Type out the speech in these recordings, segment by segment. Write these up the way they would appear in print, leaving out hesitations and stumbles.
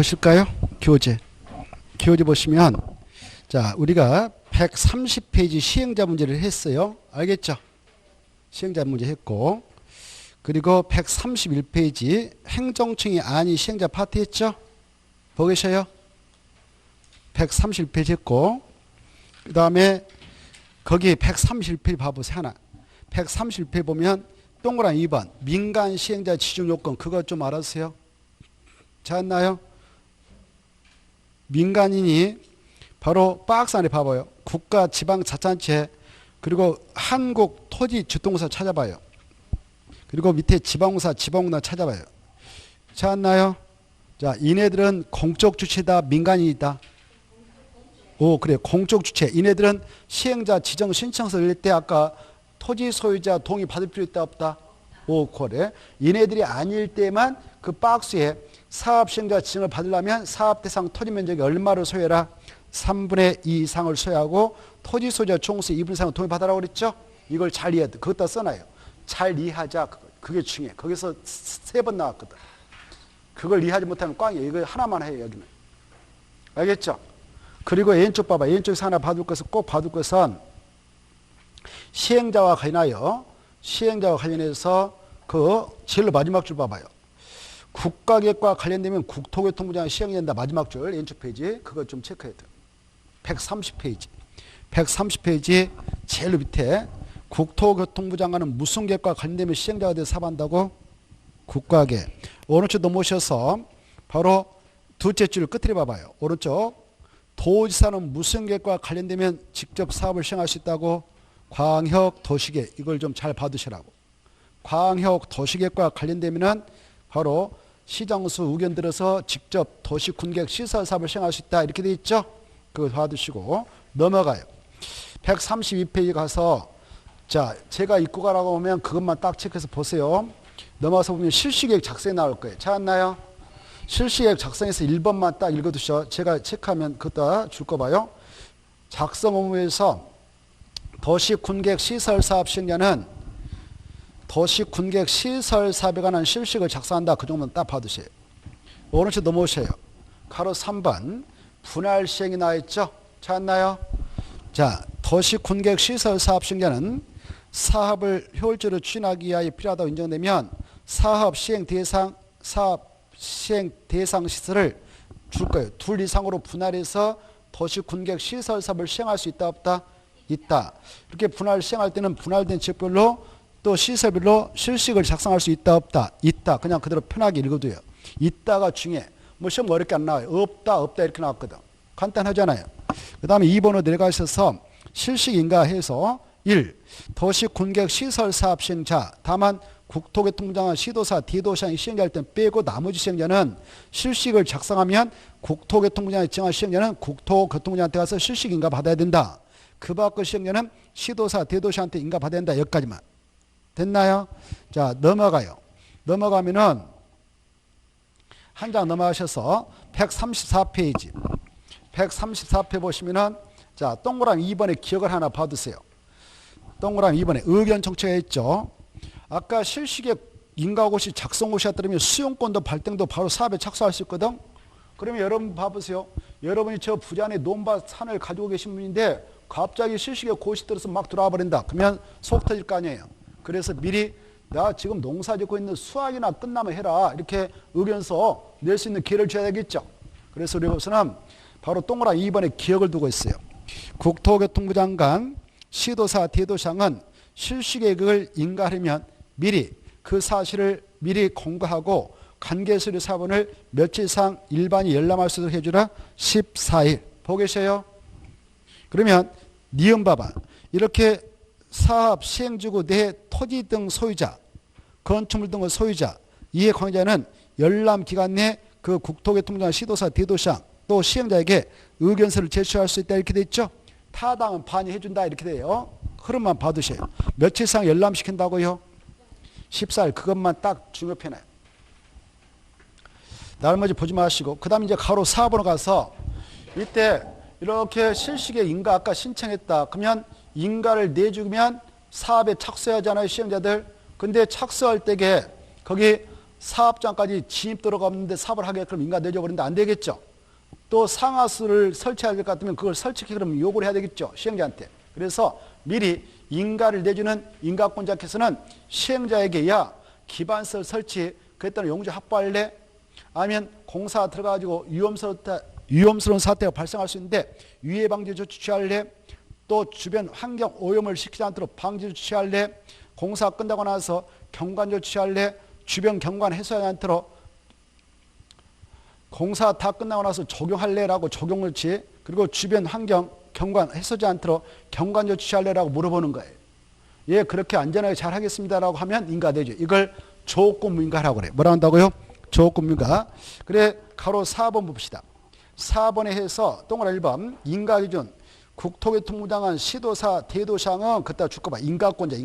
보실까요? 교재. 교재 보시면 자, 우리가 130페이지 시행자 문제를 했어요. 알겠죠? 시행자 문제 했고, 그리고 131페이지 행정청이 아닌 시행자 파트 했죠? 보고 계셔요? 131페이지 했고, 그 다음에 거기 131페이지 봐보세요. 하나. 131페이지 보면 동그라미 2번 민간 시행자 지정 요건, 그거 좀 알아주세요. 찾았나요? 민간인이 바로 박스 안에 봐봐요. 국가, 지방, 자치단체, 그리고 한국 토지 주동사 찾아봐요. 그리고 밑에 지방공사, 지방공단 찾아봐요. 찾았나요? 자, 이네들은 공적 주체다, 민간인이다. 오, 그래. 공적 주체. 이네들은 시행자 지정 신청서 낼 때 아까 토지 소유자 동의 받을 필요 있다, 없다? 오, 그래. 이네들이 아닐 때만 그 박스에 사업 시행자 지정을 받으려면 사업 대상 토지 면적이 얼마를 소유해라? 3분의 2 이상을 소유하고 토지 소유자 총수 2분의 3을 동의 받으라고 그랬죠? 이걸 잘 이해해. 그것다 써놔요. 잘 이해하자. 그게 중요해. 거기서 3번 나왔거든. 그걸 이해하지 못하면 꽝이에요. 이거 하나만 해요, 여기는. 알겠죠? 그리고 왼쪽 봐봐. 왼쪽에서 하나 봐둘 것은 꼭 봐둘 것은 시행자와 관련해서 그 제일 마지막 줄 봐봐요. 국가계획과 관련되면 국토교통부장이 시행된다. 마지막 줄 왼쪽 페이지. 그거 좀 체크해야 돼요. 130페이지. 130페이지 제일 밑에 국토교통부 장관은 무슨 계획과 관련되면 시행자가 돼서 사업한다고? 국가계획. 오른쪽 넘어오셔서 바로 둘째 줄 끝에 봐봐요. 오른쪽. 도지사는 무슨 계획과 관련되면 직접 사업을 시행할 수 있다고? 광역도시계획. 이걸 좀 잘 받으시라고. 광역도시계획과 관련되면은 바로 시정수 의견 들어서 직접 도시군계획 시설 사업을 시행할 수 있다. 이렇게 돼 있죠? 그거 받으시고 넘어가요. 132페이지 가서 자, 제가 입고 가라고 하면 그것만 딱 체크해서 보세요. 넘어가서 보면 실시계획 작성이 나올 거예요. 찾았나요? 실시계획 작성해서 1번만 딱 읽어두셔. 제가 체크하면 그것도 줄 거 봐요. 작성 업무에서 도시군계획 시설사업 시행자는 도시군계획 시설사업에 관한 실시계획을 작성한다. 그 정도는 딱 받으세요. 오른쪽 넘어오세요. 가로 3번 분할 시행이 나와있죠? 찾았나요? 자, 도시군계획 시설사업 시행자는 사업을 효율적으로 추진하기 위하여 필요하다고 인정되면 사업 시행 대상 시설을 줄 거예요. 둘 이상으로 분할해서 도시군계획 시설사업을 시행할 수 있다, 없다? 있다. 이렇게 분할 시행할 때는 분할된 지역별로 또 시설별로 실시계획을 작성할 수 있다, 없다? 있다. 그냥 그대로 편하게 읽어도요. 있다가 중요해. 뭐 시험 어렵게 안 나와요. 없다 이렇게 나왔거든. 간단하잖아요. 그 다음에 2번으로 내려가셔서 실시인가 해서 1. 도시군계획 시설사업 시행자. 다만 국토교통부장은 시도사, 대도시장이 시행자일 땐 빼고 나머지 시행자는 실시계획을 작성하면 국토교통부장이 지정한 시행자는 국토교통부장한테 가서 실시인가 받아야 된다. 그 밖의 시행자는 시도사, 대도시한테 인가 받아야 된다. 여기까지만. 됐나요? 자, 넘어가요. 넘어가면은 한 장 넘어가셔서 134페이지. 134페이지 보시면은 자, 동그라미 2번에 기억을 하나 받으세요. 동그라미 2번에 의견 청취가 있죠. 아까 실시계획 인가고시 작성고시가 들으면 수용권도 발등도 바로 사업에 착수할 수 있거든. 그러면 여러분 봐보세요. 여러분이 저 부자네 논밭 산을 가지고 계신 분인데 갑자기 실시계획 고시 들어서 막 들어와 버린다. 그러면 속 터질 거 아니에요. 그래서 미리 나 지금 농사 짓고 있는 수학이나 끝나면 해라. 이렇게 의견서 낼 수 있는 기회를 줘야 되겠죠. 그래서 우리 여기서는 바로 동그라미 2번에 기억을 두고 있어요. 국토교통부 장관, 시도사, 대도시장은 실시계획을 인가하려면 미리 그 사실을 미리 공고하고 관계서류 사본을 며칠 이상 일반이 열람할 수 있도록 해주라. 14일. 보고 계세요? 그러면 니은 봐봐. 이렇게 사업 시행주고 내 토지 등 소유자, 건축물 등의 소유자, 이해관계자는 열람기간 내 그 국토교통부장, 시도사, 대도시장 또 시행자에게 의견서를 제출할 수 있다. 이렇게 돼 있죠. 타당은 반영해준다. 이렇게 돼요. 흐름만 받으셔요. 며칠 이상 열람시킨다고요? 14일. 그것만 딱 중요해놔요. 나머지 보지 마시고 그 다음에 이제 가로 4번으로 가서 이때 이렇게 실시계 인가 아까 신청했다. 그러면 인가를 내주면 사업에 착수하잖아요. 시행자들. 근데 착수할 때에 거기 사업장까지 진입도로가 없는데 사업을 하게끔 인가 내줘버린다. 안 되겠죠. 또 상하수를 설치해야 될 것 같으면 그걸 설치해 그러면 요구를 해야 되겠죠. 시행자한테. 그래서 미리 인가를 내주는 인가권자께서는 시행자에게 야 기반시설 설치 그랬더니 용지 확보할래? 아니면 공사 들어가가지고 위험스러운 사태가 발생할 수 있는데 유해 방지 조치 취할래? 또 주변 환경 오염을 시키지 않도록 방지 조치 취할래? 공사 끝나고 나서 경관 조치 취할래? 주변 경관 해소하지 않도록 공사 다 끝나고 나서 적용할래라고 적용을 치 그리고 주변 환경 경관 해소하지 않도록 경관 조치 취할래라고 물어보는 거예요. 예, 그렇게 안전하게 잘 하겠습니다라고 하면 인가되죠. 이걸 조건부인가라고 그래요. 뭐라 한다고요? 조건부인가. 그래 가로 4번 봅시다. 4번에 해서 동그라미 1번 인가기준 국토교통부장관 시도사 대도시장은 그따 줄거 봐. 인가권자.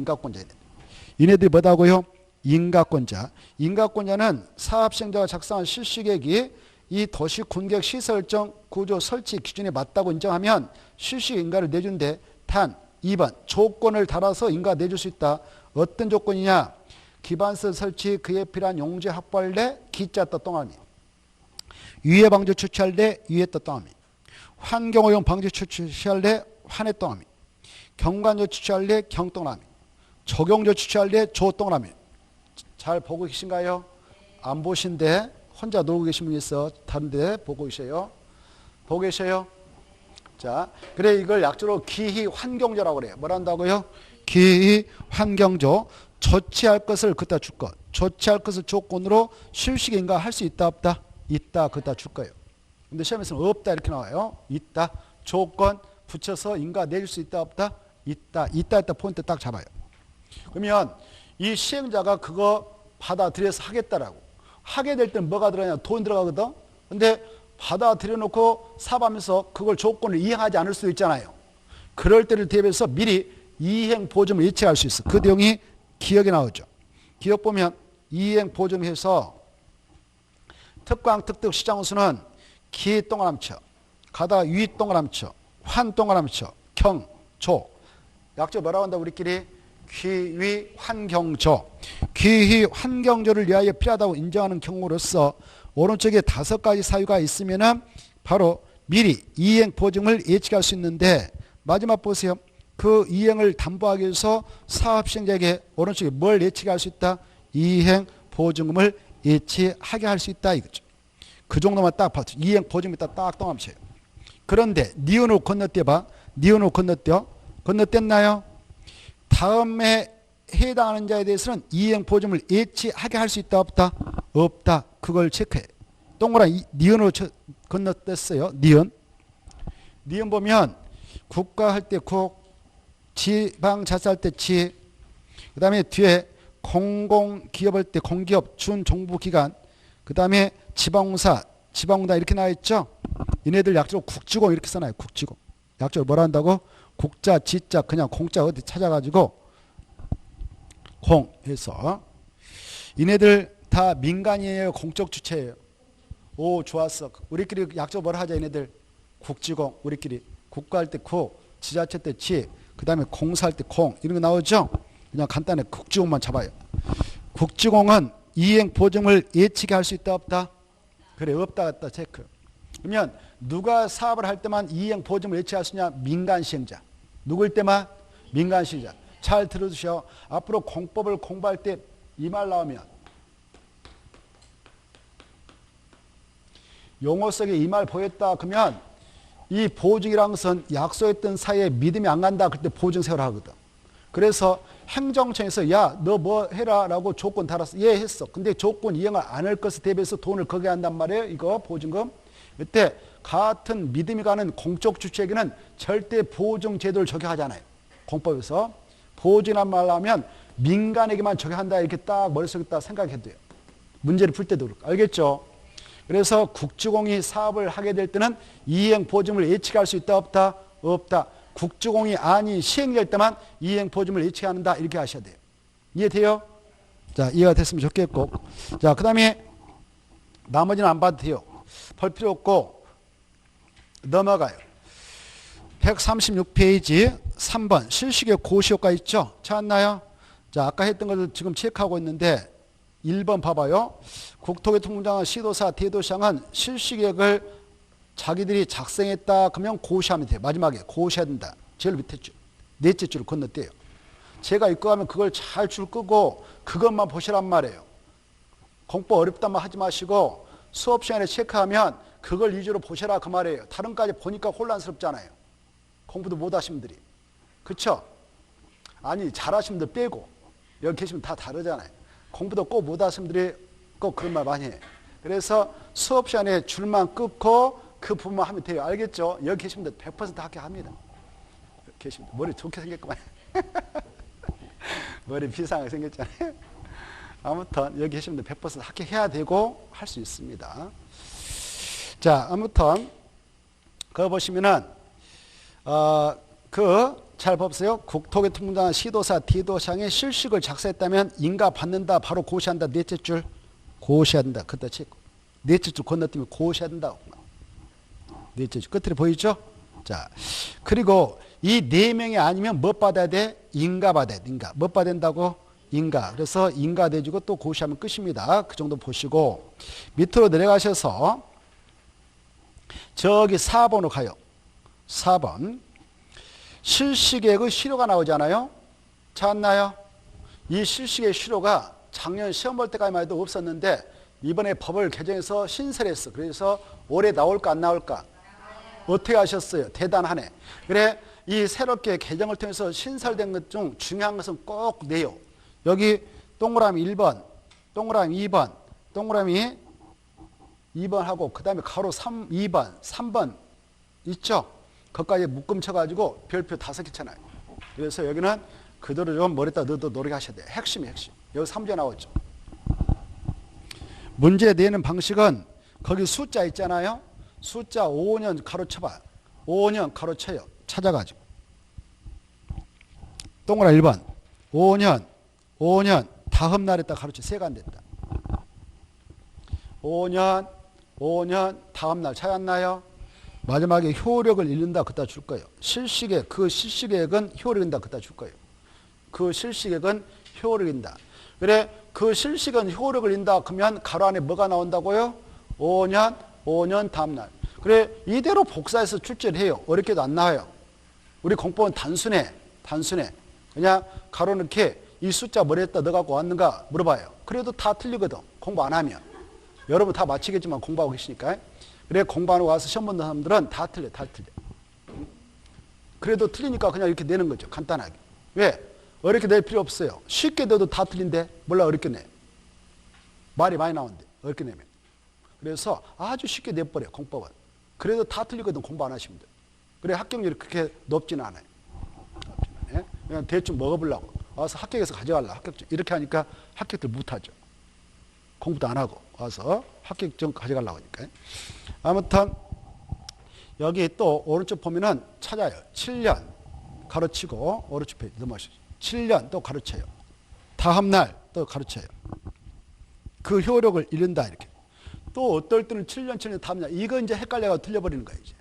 이네들이 뭐다고요? 인가권자. 인가권자는 사업시행자가 작성한 실시계획이 이 도시군객 시설정 구조 설치 기준에 맞다고 인정하면 실시 인가를 내준대. 단 2번 조건을 달아서 인가 내줄 수 있다. 어떤 조건이냐? 기반시설 설치 그에 필요한 용지 확보할래? 기자 떴동하미. 유해 방지 조치할래? 유해 떴동하미. 환경오염 방지 조치할래? 환해 똥하미. 경관 조치할래? 경똥하미. 적용 조치할래? 조똥하미. 잘 보고 계신가요? 안 보신데 혼자 놀고 계신 분이 있어. 다른 데 보고 계세요. 보고 계세요? 자, 그래 이걸 약조로 기희환경조라고 그래요. 뭐라 한다고요? 기희환경조. 조치할 것을 그따 줄 것. 조치할 것을 조건으로 실시에 인가할 수 있다 없다? 있다 그따 줄 거예요. 근데 시험에서는 없다 이렇게 나와요. 있다. 조건 붙여서 인가 내줄 수 있다 없다? 있다. 있다 포인트 딱 잡아요. 그러면 이 시행자가 그거 받아들여서 하겠다라고. 하게 될 때는 뭐가 들어가냐? 돈 들어가거든. 근데 받아들여놓고 사업하면서 그걸 조건을 이행하지 않을 수도 있잖아요. 그럴 때를 대비해서 미리 이행 보증을 예측할 수 있어. 그 내용이 기억에 나오죠. 기억 보면 이행 보증해서 특광 특득 시장수는 기 동그라미쳐, 가다 위 동그라미쳐, 환 동그라미쳐, 경, 조. 약조 뭐라고 한다 우리끼리? 기위 환경조. 기위 환경조를 위하여 필요하다고 인정하는 경우로서 오른쪽에 5가지 사유가 있으면은 바로 미리 이행 보증을 예측할 수 있는데 마지막 보세요. 그 이행을 담보하기 위해서 사업시행자에게 오른쪽에 뭘 예측할 수 있다? 이행 보증금을 예치하게 할 수 있다 이거죠. 그 정도만 딱 봐도 이행 보증금이 딱 동함쳐요. 그런데 니은으로 건너뛰어봐. 니은으로 건너뛰었나요? 다음에 해당하는 자에 대해서는 이행 보증을 예치하게 할 수 있다 없다? 없다. 그걸 체크해. 동그라미 니은으로 건너뛰었어요. 니은 보면 국가 할 때 국, 지방자치 할 때 지, 그 다음에 뒤에 공공기업 할 때 공기업, 준정부기관, 그 다음에 지방공사, 지방공단 이렇게 나와 있죠. 얘네들 약적으로 국지공 이렇게 써놔요. 국지공. 약적으로 뭐라 한다고? 국자, 지자, 그냥 공자 어디 찾아가지고 공 해서 얘네들 다 민간이에요? 공적 주체예요? 오 좋았어. 우리끼리 약적으로 뭐라 하자 얘네들? 국지공. 우리끼리 국가할 때 국, 지자체 때 지, 그 다음에 공사할 때 공 이런 거 나오죠. 그냥 간단히 국지공만 잡아요. 국지공은 이행 보증을 예측해 할 수 있다 없다? 그래 없다 없다 체크. 그러면 누가 사업을 할 때만 이행 보증을 예측할 수 있냐? 민간 시행자. 누구일 때만? 민간 시행자. 잘 들어주셔. 앞으로 공법을 공부할 때 이 말 나오면 용어 속에 이 말 보였다 그러면 이 보증이라는 것은 약속했던 사이에 믿음이 안 간다. 그때 보증 세우라 하거든. 그래서 행정청에서 야 너 뭐 해라 라고 조건 달았어. 예 했어. 근데 조건 이행을 안 할 것에 대비해서 돈을 거게 한단 말이에요. 이거 보증금. 이때 같은 믿음이 가는 공적 주체에게는 절대 보증 제도를 적용하잖아요. 공법에서. 보증이란 말 하면 민간에게만 적용한다 이렇게 딱 머릿속에 딱 생각해도 돼요. 문제를 풀 때도 그렇고. 알겠죠? 그래서 국지공이 사업을 하게 될 때는 이행 보증을 예측할 수 있다 없다? 없다. 국지공이 아닌 시행될 때만 이행 보증을 예측한다 이렇게 하셔야 돼요. 이해돼요? 자 이해가 됐으면 좋겠고 자 그 다음에 나머지는 안 봐도 돼요. 볼 필요 없고 넘어가요. 136페이지 3번 실시계 고시효과 있죠? 찾았나요? 자 아까 했던 것을 지금 체크하고 있는데 1번 봐봐요. 국토교통부장은 시도사, 대도시장은 실시계획을 자기들이 작성했다 그러면 고시하면 돼요. 마지막에 고시해야 된다. 제일 밑에 줄. 넷째 줄을 건너뛰어요. 제가 읽고 가면 그걸 잘 줄 끄고 그것만 보시란 말이에요. 공부 어렵단 말 하지 마시고 수업 시간에 체크하면 그걸 위주로 보시라 그 말이에요. 다른 까지 보니까 혼란스럽잖아요. 공부도 못하신 분들이. 그렇죠? 아니 잘하신 분들 빼고 여기 계시면 다 다르잖아요. 공부도 꼭 못하신 분들이 꼭 그런 말 많이 해요. 그래서 수업 시간에 줄만 끊고 그 부분만 하면 돼요. 알겠죠? 여기 계신 분들 100% 합격합니다. 계신 분들 머리 좋게 생겼구만. 머리 비상하게 생겼잖아요. 아무튼 여기 계신 분들 100% 합격해야 되고 할 수 있습니다. 자, 아무튼 그거 보시면은 잘 보세요. 국토교통부장 시도사 대도시장의 실식을 작성했다면 인가 받는다 바로 고시한다. 넷째 줄 고시해야 된다. 그때 치고 넷째 줄 건너뛰면 고시해야 된다. 넷째 줄 끝에 보이죠? 자, 그리고 이 네 명이 아니면 뭐 받아야 돼? 인가 받아야 돼. 인가. 뭐 받아야 된다고? 인가. 그래서 인가 내주고 또 고시하면 끝입니다. 그 정도 보시고 밑으로 내려가셔서 저기 4번으로 가요. 4번. 실시계획의 실효가 나오잖아요. 찾나요? 이 실시계획 실효가 작년 시험 볼 때까지만 해도 없었는데 이번에 법을 개정해서 신설을 했어. 그래서 올해 나올까 안 나올까? 어떻게 하셨어요? 대단하네. 그래, 이 새롭게 개정을 통해서 신설된 것 중 중요한 것은 꼭 내요. 여기 동그라미 1번, 동그라미 2번, 동그라미 2번 하고 그 다음에 가로 2번, 3번 있죠? 거기까지 묶음 쳐가지고 별표 5개 쳐놔요. 그래서 여기는 그대로 좀 머리에다 넣어도 노력해 하셔야 돼요. 핵심이 핵심. 여기 3조 나왔죠. 문제 내는 방식은 거기 숫자 있잖아요. 숫자 5년 가로쳐봐. 5년 가로쳐요. 찾아가지고. 동그라미 1번. 5년 다음 날에다 가로쳐. 세가 안 됐다. 5년 다음 날 찾았나요? 마지막에 효력을 잃는다 그따 줄 거예요. 실시계획, 그 실시계획은 효력을 잃는다 그따 줄 거예요. 그 실시계획은 효력을 잃는다. 그래, 그 실시계획은 효력을 잃는다 그러면 가로 안에 뭐가 나온다고요? 5년 다음 날. 그래, 이대로 복사해서 출제를 해요. 어렵게도 안 나와요. 우리 공법은 단순해. 그냥 가로 넣게 이 숫자 머리에다 넣어갖고 왔는가 물어봐요. 그래도 다 틀리거든. 공부 안 하면. 여러분 다 마치겠지만 공부하고 계시니까. 그래, 공부하고 와서 시험 보는 사람들은 다 틀려. 그래도 틀리니까 그냥 이렇게 내는 거죠. 간단하게. 왜? 어렵게 낼 필요 없어요. 쉽게 내도 다 틀린데 몰라 어렵게 내. 말이 많이 나오는데 어렵게 내면. 그래서 아주 쉽게 내버려 공법은. 그래도 다 틀리거든 공부 안 하시면 돼. 그래, 합격률이 그렇게 높지는 않아요. 그냥 대충 먹어보려고 와서 합격해서 가져갈라. 합격증. 이렇게 하니까 합격들 못하죠. 공부도 안 하고 와서 합격증 가져가려고 하니까. 아무튼 여기 또 오른쪽 보면은 찾아요. 7년 가로치고 오른쪽 페이지 넘어가시죠. 7년 또 가로쳐요. 다음 날 또 가로쳐요. 그 효력을 잃는다 이렇게. 또 어떨 때는 7년 다음 날. 이거 이제 헷갈려가 틀려버리는 거예요. 이제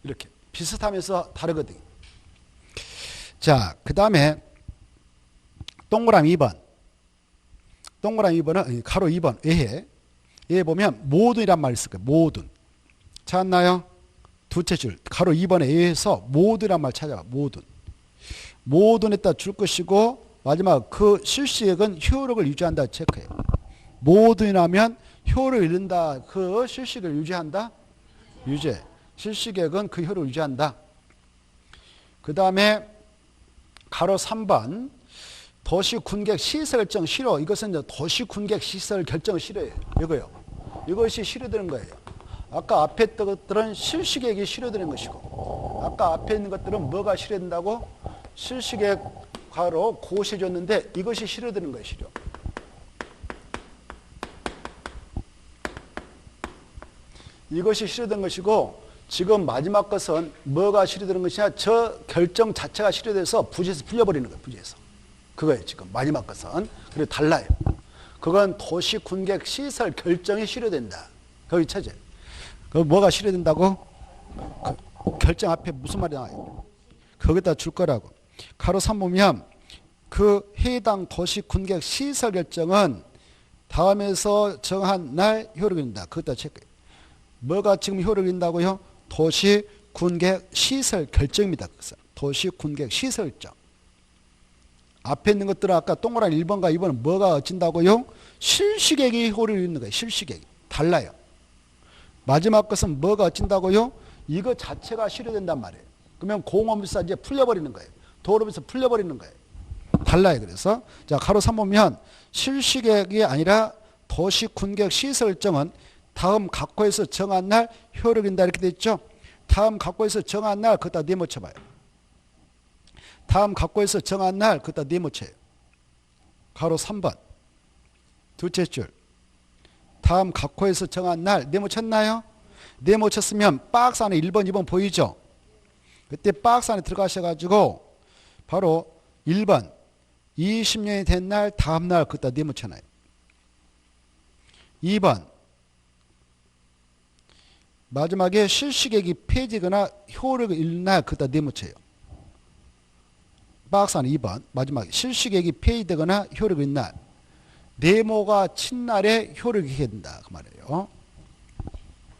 이렇게 비슷하면서 다르거든요. 자, 그 다음에 동그라미 2번. 동그라미 2번은 가로 2번 외해. 얘 보면 모든이란 말이 있을 거예요. 모든. 찾았나요? 두째 줄. 가로 2번에 의해서 모든이란 말 찾아봐. 모든에다 줄 것이고 마지막 그 실시계획은 효력을 유지한다 체크해요. 모든이라면 효력을 잃는다. 그 실시계획을 유지한다? 유지. 실시계획은 그 효력을 유지한다. 그 다음에 가로 3번. 도시군객 시설결정 실효. 이것은 이제 도시군객 시설 결정 실효예요. 이거요. 이것이 실효되는 거예요. 아까 앞에 있던 것들은 실시계획이 실효되는 것이고, 아까 앞에 있는 것들은 뭐가 실효된다고? 실시계획 가로 고시해 줬는데 이것이 실효되는 거예요. 실효. 이것이 실효된 것이고, 지금 마지막 것은 뭐가 실효되는 것이냐? 저 결정 자체가 실효돼서 부지에서 풀려버리는 거예요. 부지에서. 그거예요. 지금 마지막 것은. 그리고 달라요. 그건 도시 군객 시설 결정이 실효된다. 거기 체제. 그 뭐가 실효된다고? 그 결정 앞에 무슨 말이 나와요? 거기다 줄 거라고. 가로 3 보면 그 해당 도시 군객 시설 결정은 다음에서 정한 날 효력이 있다. 그것도 체크해. 뭐가 지금 효력이 있다고요? 도시 군객 시설 결정입니다. 도시 군객 시설 결정. 앞에 있는 것들은 아까 동그라미 1번과 2번은 뭐가 어찐다고요? 실시객이 효력이 있는 거예요. 실시객이. 달라요. 마지막 것은 뭐가 어찐다고요? 이거 자체가 실효된단 말이에요. 그러면 공업에서 이제 풀려버리는 거예요. 도로에서 풀려버리는 거예요. 달라요. 그래서 자 가로 3 보면 실시객이 아니라 도시 군객 시설정은 다음 각호에서 정한 날 효력인다 이렇게 돼 있죠. 다음 각호에서 정한 날 그것다 네모 쳐봐요. 다음 각호에서 정한 날 그것다 네모 쳐요. 가로 3번 둘째 줄 다음 각호에서 정한 날 네모 쳤나요? 네모 쳤으면 박스 안에 1번 2번 보이죠. 그때 박스 안에 들어가셔가지고 바로 1번 20년이 된 날 다음 날 그것다 네모 쳐놔요. 2번 마지막에 실시객이 폐지거나 효력이 있는 날 그것다 네모 쳐요. 박스 안에 2번 마지막에 실시객이 폐지되거나 효력이 있는 날 네모가 친 날에 효력이 있게 된다 그 말이에요.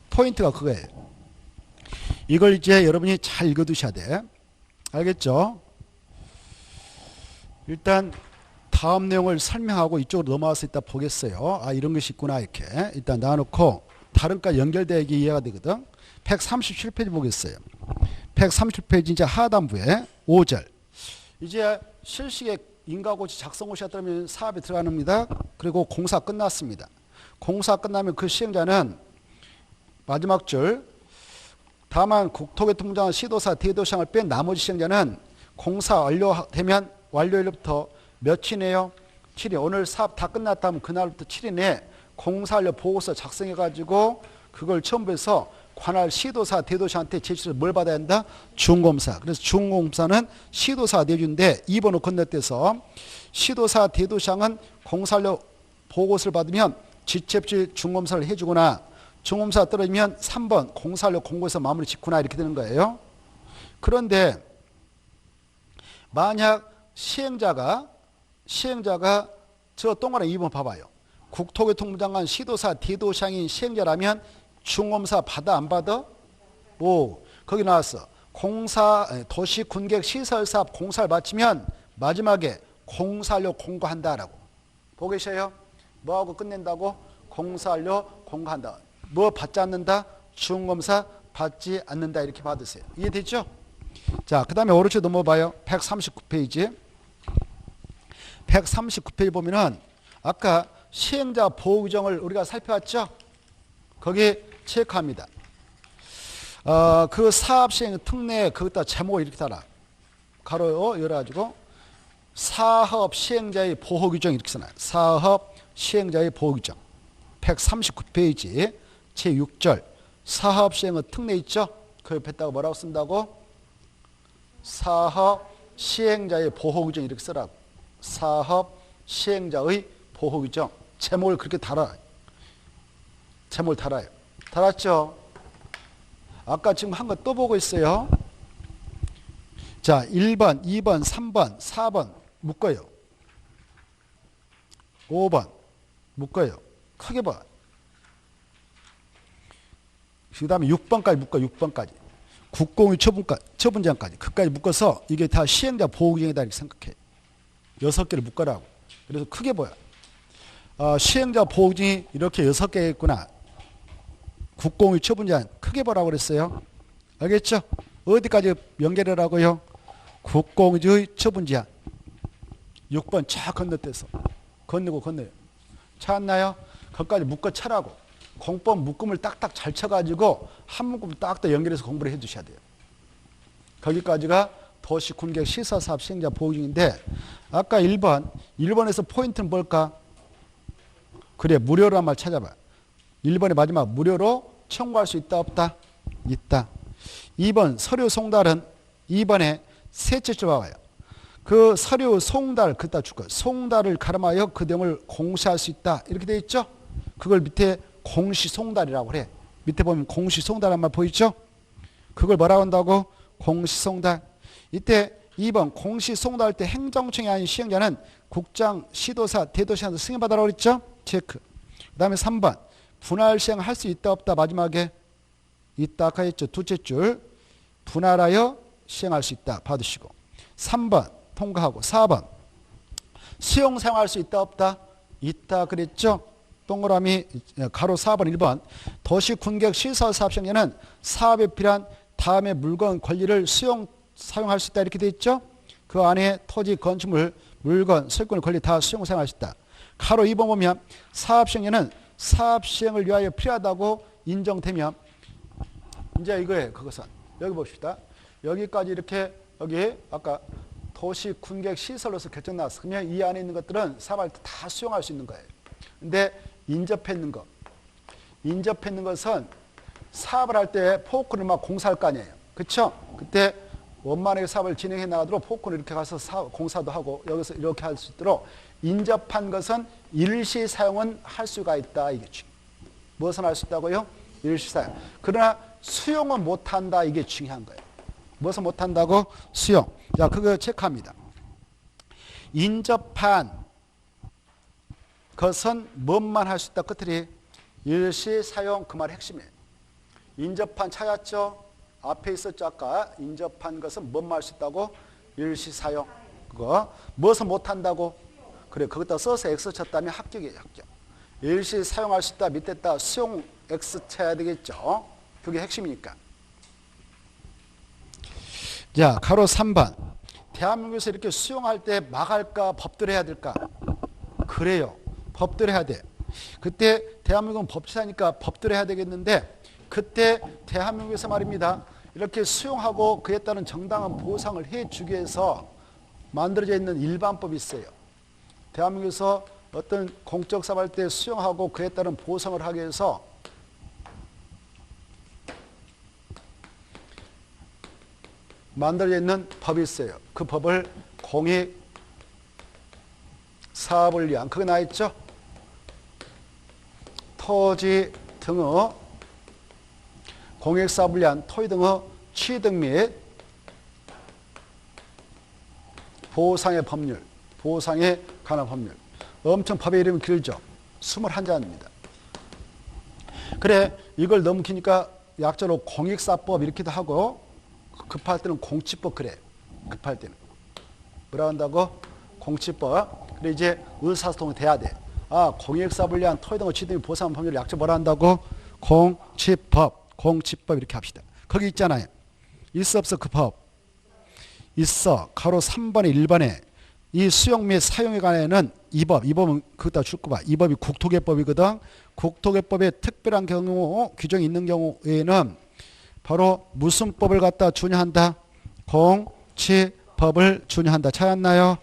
포인트가 그거예요. 이걸 이제 여러분이 잘 읽어두셔야 돼. 알겠죠? 일단 다음 내용을 설명하고 이쪽으로 넘어와서 이따 보겠어요. 아 이런 것이 있구나 이렇게 일단 놔놓고 다른 과 연결되어 이해가 되거든. 137페이지 보겠어요. 137페이지 이제 하단부에 5절 이제 실시객 인가고시 작성고시가 들어가면 사업에 들어갑니다. 그리고 공사 끝났습니다. 공사 끝나면 그 시행자는 마지막 줄 다만 국토교통부장 시도사 대도시장을 뺀 나머지 시행자는 공사 완료되면 완료일부터 며칠이네요? 7일. 오늘 사업 다 끝났다면 그날부터 7일 내에 공사완료 보고서 작성해가지고 그걸 첨부해서 관할 시도사 대도시한테 제출해서 뭘 받아야 한다? 중공사. 그래서 중공사는 시도사 내주인데 2번으로 건너뛰어서 시도사 대도시장은 공사완료 보고서를 받으면 지체없이 중공사를 해주거나 중공사 떨어지면 3번 공사완료 공고에서 마무리 짓거나 이렇게 되는 거예요. 그런데 만약 시행자가 저 동그라미 2번 봐봐요. 국토교통부 장관 시도사 대도시장인 시행자라면 중공사 받아 안 받아? 오 거기 나왔어. 공사 도시 군객 시설사업 공사를 마치면 마지막에 공사완료 공고한다라고. 보고 계셔요? 뭐하고 끝낸다고? 공사완료 공고한다. 뭐 받지 않는다? 중공사 받지 않는다 이렇게 받으세요. 이해됐죠? 자, 그 다음에 오른쪽 넘어봐요. 139페이지. 139페이지 보면은 아까 시행자 보호 규정을 우리가 살펴봤죠? 거기 체크합니다. 그 사업 시행 특례 그것다 제목을 이렇게 달아. 가로 열어가지고 사업 시행자의 보호 규정 이렇게 써놔요. 사업 시행자의 보호 규정. 139페이지 제6절 사업 시행의 특례 있죠? 그 옆에다가 뭐라고 쓴다고? 사업 시행자의 보호 규정 이렇게 쓰라고. 사업 시행자의 보호 규정. 제목을 그렇게 달아. 제목을 달아요. 달았죠? 아까 지금 한 거 또 보고 있어요. 자, 1번, 2번, 3번, 4번 묶어요. 5번 묶어요. 크게 봐. 그 다음에 6번까지 묶어. 6번까지. 국공유 처분제한까지. 그까지 묶어서 이게 다 시행자 보호 규정이다 이렇게 생각해. 6개를 묶으라고. 그래서 크게 보여. 시행자 보호 규정이 이렇게 6개 있구나. 국공유 처분제한 크게 보라고 그랬어요. 알겠죠? 어디까지 연결하라고요? 국공유의 처분제한. 6번 쫙 건너뛰어서 건너고 건너요. 찾았나요? 거기까지 묶어 쳐라고. 공법 묶음을 딱딱 잘 쳐가지고 한 묶음 딱딱 연결해서 공부를 해주셔야 돼요. 거기까지가 도시 군객 시설사업 시행자 보호 규정인데 아까 1번에서 포인트는 뭘까? 그래 무료로 한 말 찾아봐. 1번의 마지막 무료로 청구할 수 있다 없다? 있다. 2번 서류 송달은 2번에 셋째 줄 봐봐요. 그 서류 송달 그따 줄 거예요. 송달을 가름하여 그 내용을 공시할 수 있다 이렇게 돼 있죠? 그걸 밑에 공시송달이라고 그래. 밑에 보면 공시송달한 말 보이죠? 그걸 뭐라고 한다고? 공시송달. 이때 2번 공시송달할 때 행정청이 아닌 시행자는 국장, 시도사, 대도시한테 승인받으라고 그랬죠? 체크. 그 다음에 3번 분할 시행할 수 있다 없다. 마지막에 있다 아까 했죠. 둘째 줄 분할하여 시행할 수 있다 받으시고 3번 통과하고 4번 수용 사용할 수 있다 없다. 있다 그랬죠. 동그라미 가로 4번 1번 도시 군객 시설 사업 시행자는 사업에 필요한 다음의 물건 권리를 수용 사용할 수 있다 이렇게 돼 있죠. 그 안에 토지 건축물 물건 설권 권리 다 수용 사용할 수 있다. 가로 2번 보면 사업 시행자는 사업 시행을 위하여 필요하다고 인정되면 이제 이거예요. 그것은 여기 봅시다. 여기까지 이렇게 여기 아까 도시 군객 시설로서 결정 나왔어. 그러면 이 안에 있는 것들은 사업할 때 다 수용할 수 있는 거예요. 근데 인접했는 거. 인접했는 것은 사업을 할 때 포크를 막 공사할 거 아니에요. 그렇죠? 그때 원만하게 사업을 진행해 나가도록 포크를 이렇게 가서 공사도 하고 여기서 이렇게 할 수 있도록 인접한 것은 일시 사용은 할 수가 있다. 이게 무엇은 할 수 있다고요? 일시 사용. 그러나 수용은 못한다. 이게 중요한 거예요. 무엇은 못한다고? 수용. 자, 그거 체크합니다. 인접한 것은 뭐만 할 수 있다. 끝들이 일시 사용 그 말 핵심이에요. 인접한 찾았죠? 앞에 있었죠? 아까 인접한 것은 뭐만 할 수 있다고? 일시 사용. 그거 무엇은 못한다고? 그래 그것도 써서 X 쳤다면 합격이에요. 합격. 일시 사용할 수 있다. 밑에다 수용 X 쳐야 되겠죠? 그게 핵심이니까. 자, 가로 3번. 대한민국에서 이렇게 수용할 때 막할까 법대로 해야 될까? 그래요. 법대로 해야 돼. 그때 대한민국은 법치사니까 법대로 해야 되겠는데 그때 대한민국에서 말입니다. 이렇게 수용하고 그에 따른 정당한 보상을 해주기 위해서 만들어져 있는 일반법이 있어요. 대한민국에서 어떤 공적 사업할 때 수용하고 그에 따른 보상을 하기 위해서 만들어져 있는 법이 있어요. 그 법을 공익사업을 위한 그거 나있죠? 토지 등의 공익사업을 위한 토지 등의 취득 및 보상의 법률, 보상에 관한 법률. 엄청 법의 이름이 길죠. 21자입니다. 그래 이걸 넘기니까 약자로 공익사법 이렇게도 하고 급할 때는 공치법 그래. 급할 때는. 뭐라 한다고? 공치법. 그래 이제 의사소통이 돼야 돼. 아, 공익사업을 위한 토지 등의 취득 및 보상 법률을 약자 뭐라 한다고? 공치법. 공치법 이렇게 합시다. 거기 있잖아요. 있어 없어 그 법? 있어. 가로 3번에 1번에 이 수용 및 사용에 관해는 이 법은 그것다 줄 거봐. 이 법이 국토개법이거든. 국토개법에 특별한 경우 규정이 있는 경우에는 바로 무슨 법을 갖다 준용한다? 공치법을 준용한다. 찾았나요?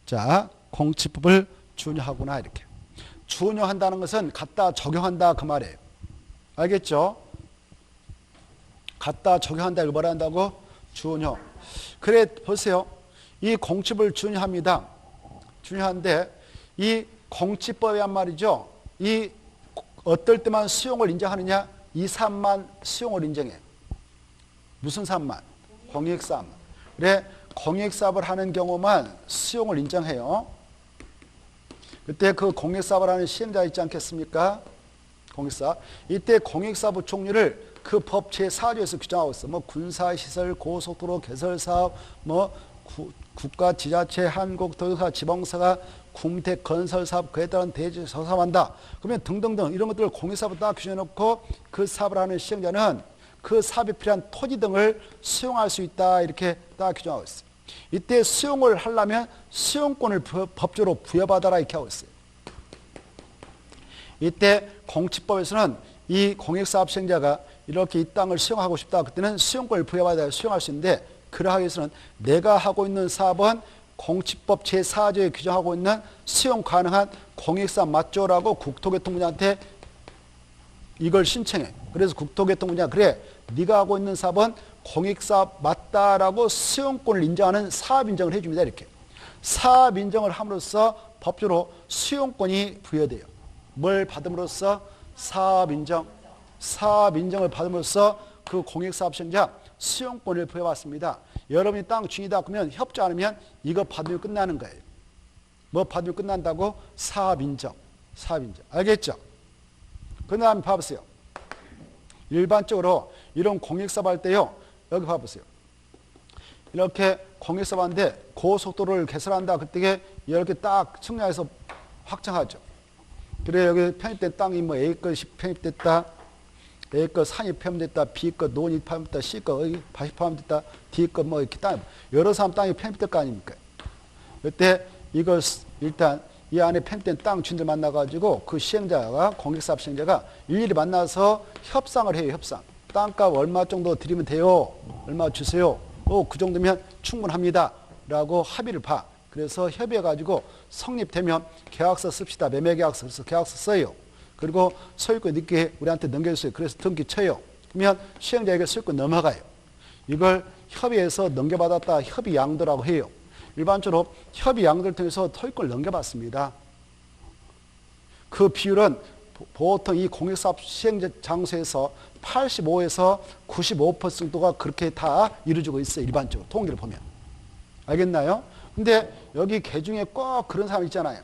자, 공치법을 준용하구나 이렇게. 준용한다는 것은 갖다 적용한다 그 말이에요. 알겠죠? 갖다 적용한다 이걸 뭐라 한다고? 준용. 그래 보세요. 이 공치법을 준용합니다. 준용하는데 이 공치법이 한 말이죠. 이 어떨 때만 수용을 인정하느냐? 이 사업만 수용을 인정해. 무슨 사업만? 공익사업만. 그래 공익사업을 하는 경우만 수용을 인정해요. 그때 그 공익사업을 하는 시행자 있지 않겠습니까? 공익사업. 이때 공익사업 종류를 그 법 제4조에서 규정하고 있어. 뭐 군사시설, 고속도로 개설사업, 뭐 국가 지자체, 한국도로사, 지방사가 궁택 건설사업, 그에 따른 대지 사업한다. 그러면 등등등 이런 것들을 공익사업을 딱 규정해놓고 그 사업을 하는 시행자는 그 사업에 필요한 토지 등을 수용할 수 있다 이렇게 딱 규정하고 있어요. 이때 수용을 하려면 수용권을 법적으로 부여받아라 이렇게 하고 있어요. 이때 공치법에서는 이 공익사업 시행자가 이렇게 이 땅을 수용하고 싶다. 그때는 수용권을 부여받아야 수용할 수 있는데 그러하기 위해서는 내가 하고 있는 사업은 공치법 제4조에 규정하고 있는 수용 가능한 공익사업 맞죠라고 국토교통부한테 이걸 신청해. 그래서 국토교통부가 그래 네가 하고 있는 사업은 공익사업 맞다라고 수용권을 인정하는 사업 인정을 해줍니다. 이렇게. 사업 인정을 함으로써 법적으로 수용권이 부여돼요. 뭘 받음으로써? 사업 인정. 사업 인정을 받음으로써 그 공익사업 시행자 수용권을 부여받습니다. 여러분이 땅 중이다 그러면 협조 안 하면 이거 받으면 끝나는 거예요. 뭐 받으면 끝난다고? 사업 인정. 사업인자. 알겠죠? 그 다음에 봐보세요. 일반적으로 이런 공익사업 할 때요. 여기 봐보세요. 이렇게 공익사업 하는데 고속도로를 개설한다. 그때 이렇게 딱 측량해서 확정하죠. 그래 여기 편입된 땅이 뭐 A것 편입됐다. A것 산이 편입됐다. B것 논이 편입됐다. C것 밭이 편입됐다. D것 뭐 이렇게 땅 여러 사람 땅이 편입될 거 아닙니까? 그때 이걸 일단 이 안에 편입된 땅 주인들 만나가지고 그 시행자가 공익사업 시행자가 일일이 만나서 협상을 해요. 협상. 땅값 얼마 정도 드리면 돼요. 얼마 주세요. 그 정도면 충분합니다. 라고 합의를 봐. 그래서 협의해가지고 성립되면 계약서 씁시다. 매매계약서. 그래서 계약서 써요. 그리고 소유권 늦게 우리한테 넘겨주세요. 그래서 등기 쳐요. 그러면 시행자에게 소유권 넘어가요. 이걸 협의해서 넘겨받았다. 협의양도라고 해요. 일반적으로 협의양도를 통해서 소유권을 넘겨받습니다. 그 비율은 보통 이 공익사업 시행 장소에서 85에서 95%가 그렇게 다 이루어지고 있어요. 일반적으로 통계를 보면. 알겠나요? 근데 여기 개중에 꼭 그런 사람 있잖아요.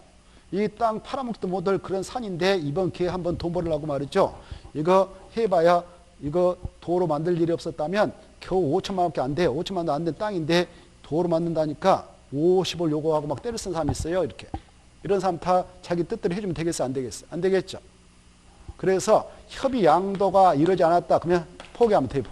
이 땅 팔아먹지도 못할 그런 산인데 이번 기회에 한번 돈 벌으려고 말이죠. 이거 해봐야 이거 도로 만들 일이 없었다면 겨우 5천만 원밖에 안 돼요. 5천만 원도 안 된 땅인데 도로 만든다니까 50을 요구하고 막 때려 쓴 사람이 있어요. 이렇게. 이런 사람 다 자기 뜻대로 해주면 되겠어? 안 되겠어? 안 되겠죠? 그래서 협의 양도가 이루어지지 않았다. 그러면 포기하면 돼요.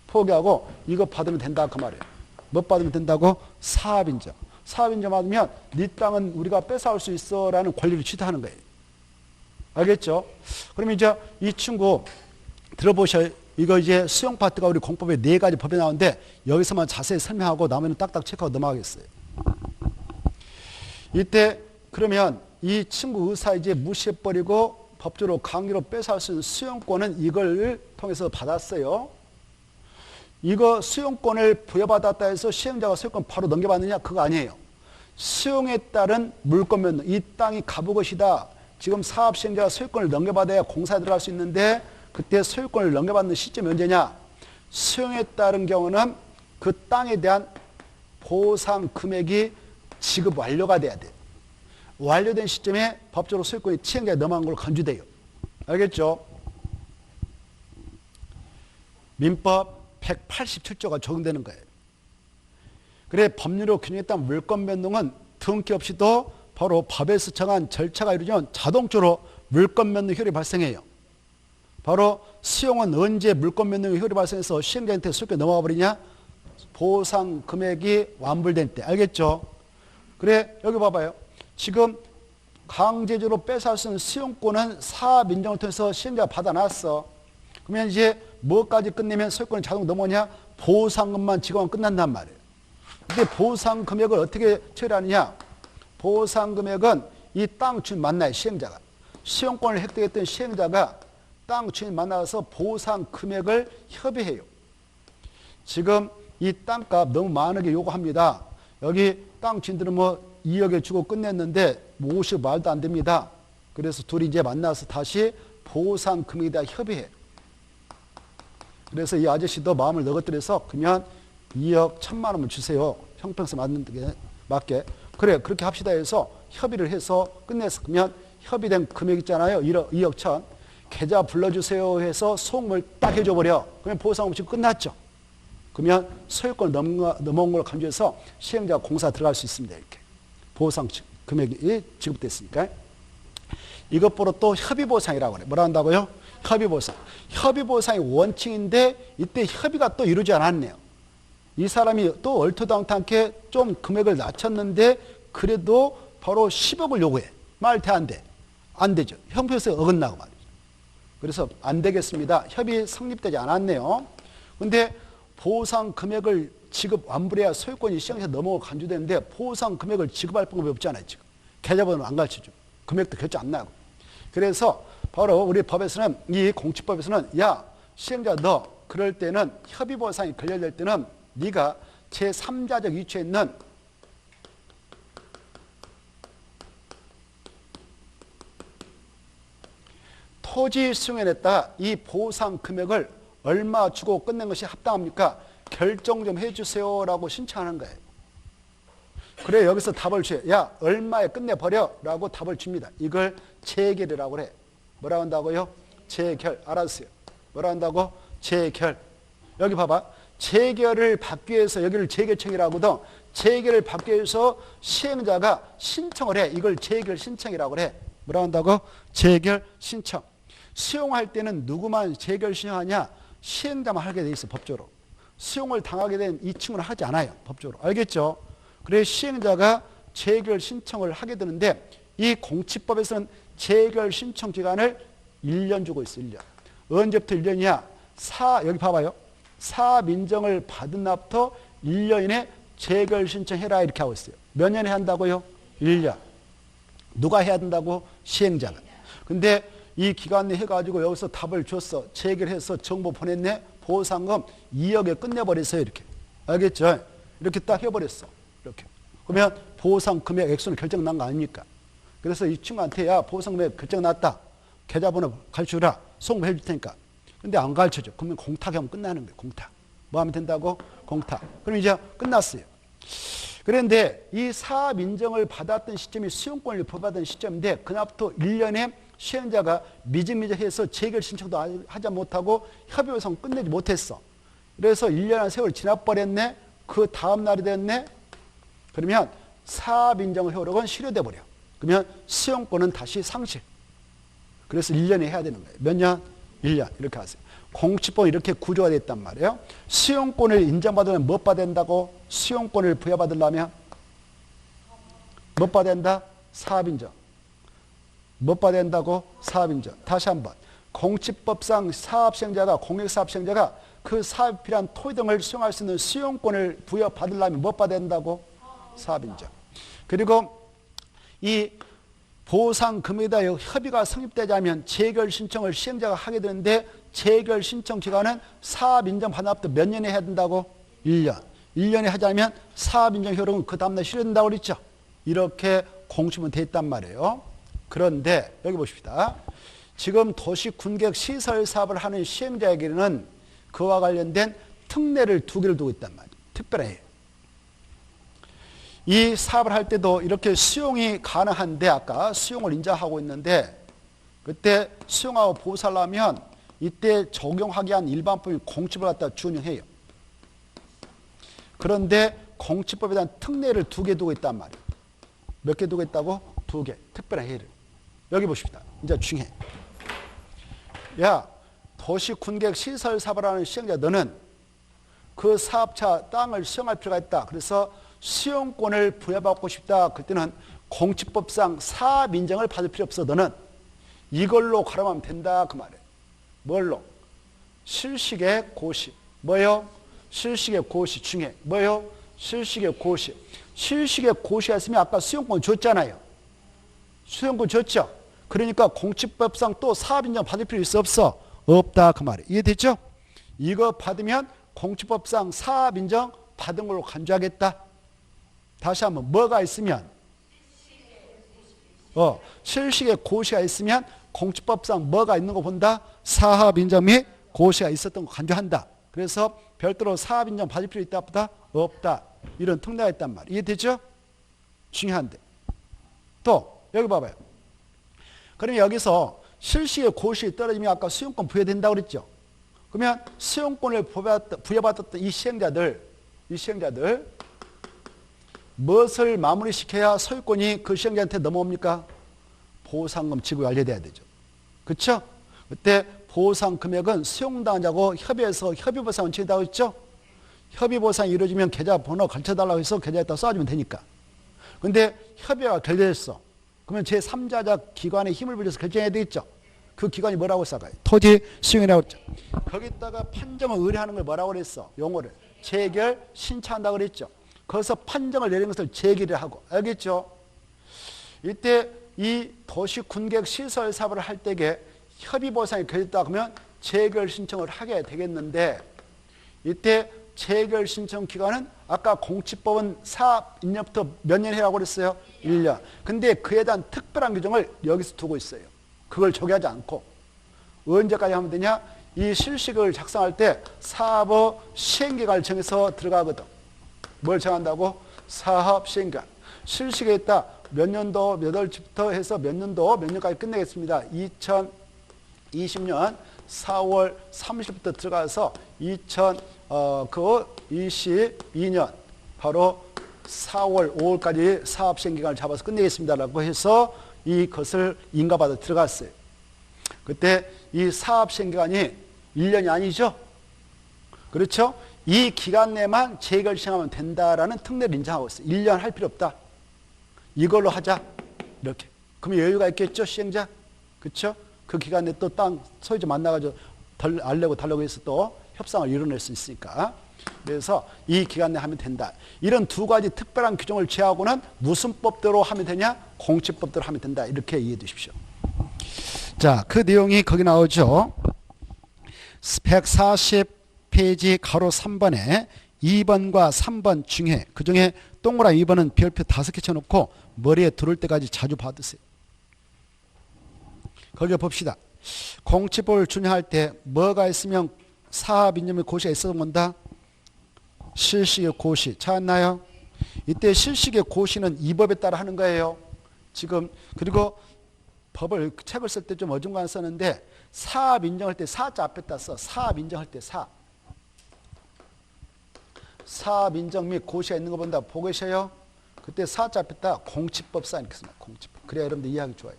포기하고 이거 받으면 된다. 그 말이에요. 뭐 받으면 된다고? 사업인정. 사업인정 받으면 네 땅은 우리가 뺏어올 수 있어 라는 권리를 취득하는 거예요. 알겠죠? 그러면 이제 이 친구 들어보셔요. 이거 이제 수용 파트가 우리 공법에 4가지 법이 나오는데 여기서만 자세히 설명하고 나머지는 딱딱 체크하고 넘어가겠어요. 이때 그러면 이 친구 의사 이제 무시해버리고 법적으로 강제로 뺏어올 수 있는 수용권은 이걸 통해서 받았어요. 이거 수용권을 부여받았다 해서 시행자가 수용권 바로 넘겨받느냐? 그거 아니에요. 수용에 따른 물권면 이 땅이 가부 것이다. 지금 사업 시행자가 소유권을 넘겨받아야 공사에 들어갈 수 있는데 그때 소유권을 넘겨받는 시점이 언제냐? 수용에 따른 경우는 그 땅에 대한 보상 금액이 지급 완료가 돼야 돼요. 완료된 시점에 법적으로 소유권이 시행자에 넘어간 걸로 간주돼요. 알겠죠? 민법 187조가 적용되는 거예요. 그래 법률로 규정했던 물권 변동은 등기 없이도 바로 법에서 정한 절차가 이루어지면 자동적으로 물권 변동 효력이 발생해요. 바로 수용은 언제 물권 변동 효력이 발생해서 시행자한테 소유권이 넘어가 버리냐? 보상 금액이 완불된 때. 알겠죠? 그래 여기 봐봐요. 지금 강제적으로 뺏어올 수 있는 수용권은 사업 인정을 통해서 시행자가 받아놨어. 그러면 이제 뭐까지 끝내면 소유권이 자동 넘어오냐? 보상금만 지급하면 끝난단 말이에요. 근데 보상 금액을 어떻게 처리하느냐? 보상 금액은 이 땅 주인 만나요. 시행자가. 수용권을 획득했던 시행자가 땅 주인 만나서 보상 금액을 협의해요. 지금 이 땅값 너무 많게 요구합니다. 여기 땅 주인들은 뭐 2억에 주고 끝냈는데 50 말도 안 됩니다. 그래서 둘이 이제 만나서 다시 보상 금액에 대한 협의해. 그래서 이 아저씨도 마음을 너것들여서 그러면 2억 1,000만 원을 주세요. 형평성 맞는 게 맞게. 그래 그렇게 합시다 해서 협의를 해서 끝냈어. 그러면 협의된 금액 있잖아요. 2억 1,000. 계좌 불러주세요 해서 소금을 딱 해줘버려. 그러면 보상 없이 끝났죠. 그러면 소유권 넘어온 걸 간주해서 시행자가 공사 들어갈 수 있습니다. 이렇게. 보상 금액이 지급됐으니까. 이것보다 또 협의보상이라고 그래. 뭐라 한다고요? 협의보상. 협의보상이 원칙인데 이때 협의가 또 이루어지지 않았네요. 이 사람이 또 얼토당토않게 좀 금액을 낮췄는데 그래도 바로 10억을 요구해. 말 돼 안 돼? 안 되죠. 형평성에 어긋나고 말이죠. 그래서 안 되겠습니다. 협의 성립되지 않았네요. 근데 보상 금액을 지급 완불해야 소유권이 시행에서 넘어가 간주되는데 보상 금액을 지급할 방법이 없잖아요. 지금 계좌번호는 안 가르쳐줘. 금액도 결제 안 나고. 그래서 바로 우리 법에서는 이 공칙법에서는 야 시행자 너 그럴 때는 협의보상이 걸려질 때는 네가 제3자적 위치에 있는 토지 수용에 냈다 이 보상 금액을 얼마 주고 끝낸 것이 합당합니까? 결정 좀 해주세요라고 신청하는 거예요. 그래 여기서 답을 줘요. 야 얼마에 끝내버려 라고 답을 줍니다. 이걸 재결이라고 그래. 뭐라고 한다고요? 재결. 알았어요. 뭐라고 한다고? 재결. 여기 봐봐. 재결을 받기 위해서 여기를 재결청이라고도 재결을 받기 위해서 시행자가 신청을 해. 이걸 재결 신청이라고 그래. 뭐라고 한다고? 재결 신청. 수용할 때는 누구만 재결 신청하냐? 시행자만 하게 돼 있어 법적으로. 수용을 당하게 된 이 친구는 하지 않아요 법적으로. 알겠죠? 그래서 시행자가 재결 신청을 하게 되는데 이 공치법에서는 재결 신청 기간을 1년 주고 있어. 1년. 언제부터 1년이냐? 여기 봐봐요. 사민정을 받은 날부터 1년 이내 재결 신청해라 이렇게 하고 있어요. 몇 년에 한다고요? 1년. 누가 해야 된다고? 시행자가. 근데 이 기간 내에 해가지고 여기서 답을 줬어. 재결해서 정보 보냈네. 보상금 2억에 끝내버렸어요. 이렇게. 알겠죠? 이렇게 딱 해버렸어. 이렇게. 그러면 보상 금액 액수는 결정난 거 아닙니까? 그래서 이 친구한테 야 보상 금액 결정났다. 계좌번호 가르쳐주라. 송금해 줄 테니까. 근데 안 가르쳐줘. 그러면 공탁하면 끝나는 거예요. 공탁. 뭐 하면 된다고? 공탁. 그럼 이제 끝났어요. 그런데 이 사민정을 받았던 시점이 수용권을 부여받은 시점인데 그날부터 1년에 시행자가 미적미적해서 재결 신청도 하지 못하고 협의보상 끝내지 못했어. 그래서 1년의 세월이 지나버렸네. 그 다음 날이 됐네. 그러면 사민정 효력은 실효돼 버려. 그러면 수용권은 다시 상실. 그래서 1년에 해야 되는 거예요. 몇 년? 1년. 이렇게 하세요. 공치법은 이렇게 구조가 됐단 말이에요. 수용권을 인정받으면 뭐 받아야 된다고? 수용권을 부여받으려면 뭐 받아야 된다? 사업인정. 뭐 받아야 된다고? 사업인정. 다시 한번. 공치법상 사업시행자가 공익사업시행자가 그 사업에 필요한 토지 등을 수용할 수 있는 수용권을 부여받으려면 뭐 받아야 된다고? 사업인정. 그리고 이 보상금액에 협의가 성립되자면 재결 신청을 시행자가 하게 되는데 재결 신청 기간은 사업인정 받은 날부터 몇 년에 해야 된다고? 1년. 1년에 하자면 사업인정 효력은 그 다음날 실현된다고 그랬죠. 이렇게 공시면 돼 있단 말이에요. 그런데 여기 보십시다. 지금 도시군객 시설 사업을 하는 시행자에게는 그와 관련된 특례를 2개를 두고 있단 말이에요. 특별해요. 이 사업을 할 때도 이렇게 수용이 가능한데 아까 수용을 인정하고 있는데 그때 수용하고 보살하면 이때 적용하기 위한 일반법인 공치법을 갖다 준용해요. 그런데 공치법에 대한 특례를 2개 두고 있단 말이에요. 몇 개 두고 있다고? 2개. 특별한 해를. 여기 보십시다. 이제 중요해. 야, 도시군객 시설 사업을 하는 시행자 너는 그 사업차 땅을 수용할 필요가 있다. 그래서 수용권을 부여받고 싶다. 그때는 공치법상 사업인정을 받을 필요 없어. 너는 이걸로 가름하면 된다. 그 말이에요. 뭘로? 실식의 고시. 뭐요? 실식의 고시 중에. 뭐요? 실식의 고시. 실식의 고시였으면 아까 수용권 줬잖아요. 수용권 줬죠? 그러니까 공치법상 또 사업인정 받을 필요 있어 없어? 없다. 그 말이에요. 이해됐죠? 이거 받으면 공치법상 사업인정 받은 걸로 간주하겠다. 다시 한번 뭐가 있으면 실식의 고시가 있으면 공치법상 뭐가 있는 거 본다? 사업인정 및 고시가 있었던 거 간주한다. 그래서 별도로 사업인정 받을 필요 있다 없다? 없다. 이런 특례가 있단 말이에요. 이해되죠? 중요한데. 또 여기 봐봐요. 그러면 여기서 실식의 고시 떨어지면 아까 수용권 부여된다고 그랬죠. 그러면 수용권을 부여받았던 이 시행자들 무엇을 마무리시켜야 소유권이 그 시행자한테 넘어옵니까? 보상금 지급이 완료돼야 되죠. 그렇죠? 그때 보상 금액은 수용당한 자고 협의해서 협의보상 원칙이라고 했죠. 협의보상이 이루어지면 계좌번호 가르쳐달라고 해서 계좌에다 쏴주면 되니까. 근데 협의가 결렬했어. 그러면 제3자적 기관에 힘을 빌려서 결정해야 되겠죠. 그 기관이 뭐라고 써가요? 토지 수용이라고 했죠. 거기다가 판정을 의뢰하는 걸 뭐라고 그랬어? 용어를. 재결 신청한다고 그랬죠. 거기서 판정을 내린 것을 재결을 하고. 알겠죠? 이때 이 도시군객 시설 사업을 할 때에 협의보상이 결렸다 그러면 재결 신청을 하게 되겠는데 이때 재결 신청 기간은 아까 공치법은 사업 인력부터 몇 년 해라고 그랬어요? 1년. 근데 그에 대한 특별한 규정을 여기서 두고 있어요. 그걸 적용하지 않고 언제까지 하면 되냐? 이 실식을 작성할 때 사업의 시행기간을 정해서 들어가거든. 뭘 정한다고? 사업 시행기간. 실시에 있다. 몇 년도 몇 월부터 해서 몇 년도 몇 년까지 끝내겠습니다. 2020년 4월 30일부터 들어가서 2022년 바로 4월 5월까지 사업 시행기간을 잡아서 끝내겠습니다라고 해서 이것을 인가받아 들어갔어요. 그때 이 사업 시행기간이 1년이 아니죠. 그렇죠? 이 기간 내만 재개발 시행하면 된다라는 특례를 인정하고 있어요. 1년 할 필요 없다. 이걸로 하자. 이렇게. 그럼 여유가 있겠죠, 시행자? 그렇죠? 그 기간 내에 또 땅 소유주 만나가지고 알려고 달라고 해서 또 협상을 이뤄낼 수 있으니까. 그래서 이 기간 내에 하면 된다. 이런 두 가지 특별한 규정을 제하고는 무슨 법대로 하면 되냐? 공치법대로 하면 된다. 이렇게 이해해 주십시오. 자, 그 내용이 거기 나오죠. 140페이지 가로 3번에 2번과 3번 중에 그중에 동그라미 2번은 별표 5개 쳐놓고 머리에 들어올 때까지 자주 받으세요. 거기 봅시다. 공치법을 준용할 때 뭐가 있으면 사업 인정의 고시가 있어도 본다. 실식의 고시 찾았나요? 이때 실식의 고시는 이 법에 따라 하는 거예요. 지금 그리고 법을 책을 쓸 때 좀 어중간히 썼는데 사업 인정할 때 사자 앞에다 써. 사업 인정할 때 사. 사업 인정 및 고시가 있는 거 본다. 보고 계셔요? 그때 사자 앞에다 공치법상 이렇게 씁니다. 공치법. 그래야 여러분들 이해하기 좋아요.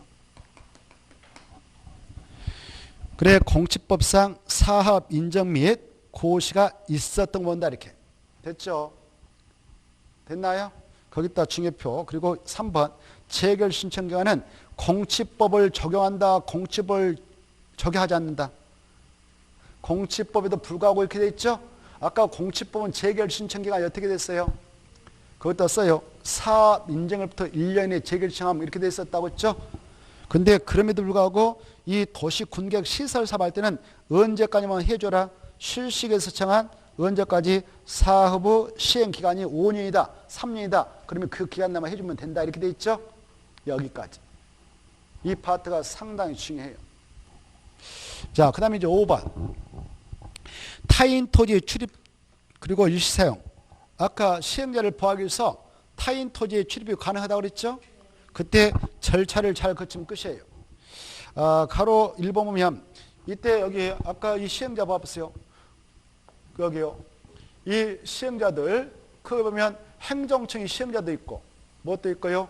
그래 공치법상 사업 인정 및 고시가 있었던 거 본다. 이렇게. 됐죠? 됐나요? 거기다 중요표. 그리고 3번 재결 신청 기간은 공치법을 적용한다. 공치법을 적용하지 않는다. 공치법에도 불구하고 이렇게 돼 있죠? 아까 공치법은 재결 신청 기간이 어떻게 됐어요? 그것도 써요. 사업 인정일부터 1년에 재결 신청하면 이렇게 돼 있었다고 했죠? 근데 그럼에도 불구하고 이 도시 군객 시설 사업 할 때는 언제까지만 해줘라. 실식에서 청한 언제까지 사업의 시행 기간이 5년이다, 3년이다. 그러면 그 기간 내만 해주면 된다. 이렇게 돼 있죠? 여기까지. 이 파트가 상당히 중요해요. 자, 그 다음에 이제 5번. 타인 토지의 출입 그리고 일시사용. 아까 시행자를 보호하기 위해서 타인 토지의 출입이 가능하다고 그랬죠? 그때 절차를 잘 거치면 끝이에요. 가로 1번 보면 이때 여기 아까 이 시행자 봐보세요. 여기요. 이 시행자들 거기 보면 행정청이 시행자도 있고 뭣도 있고요.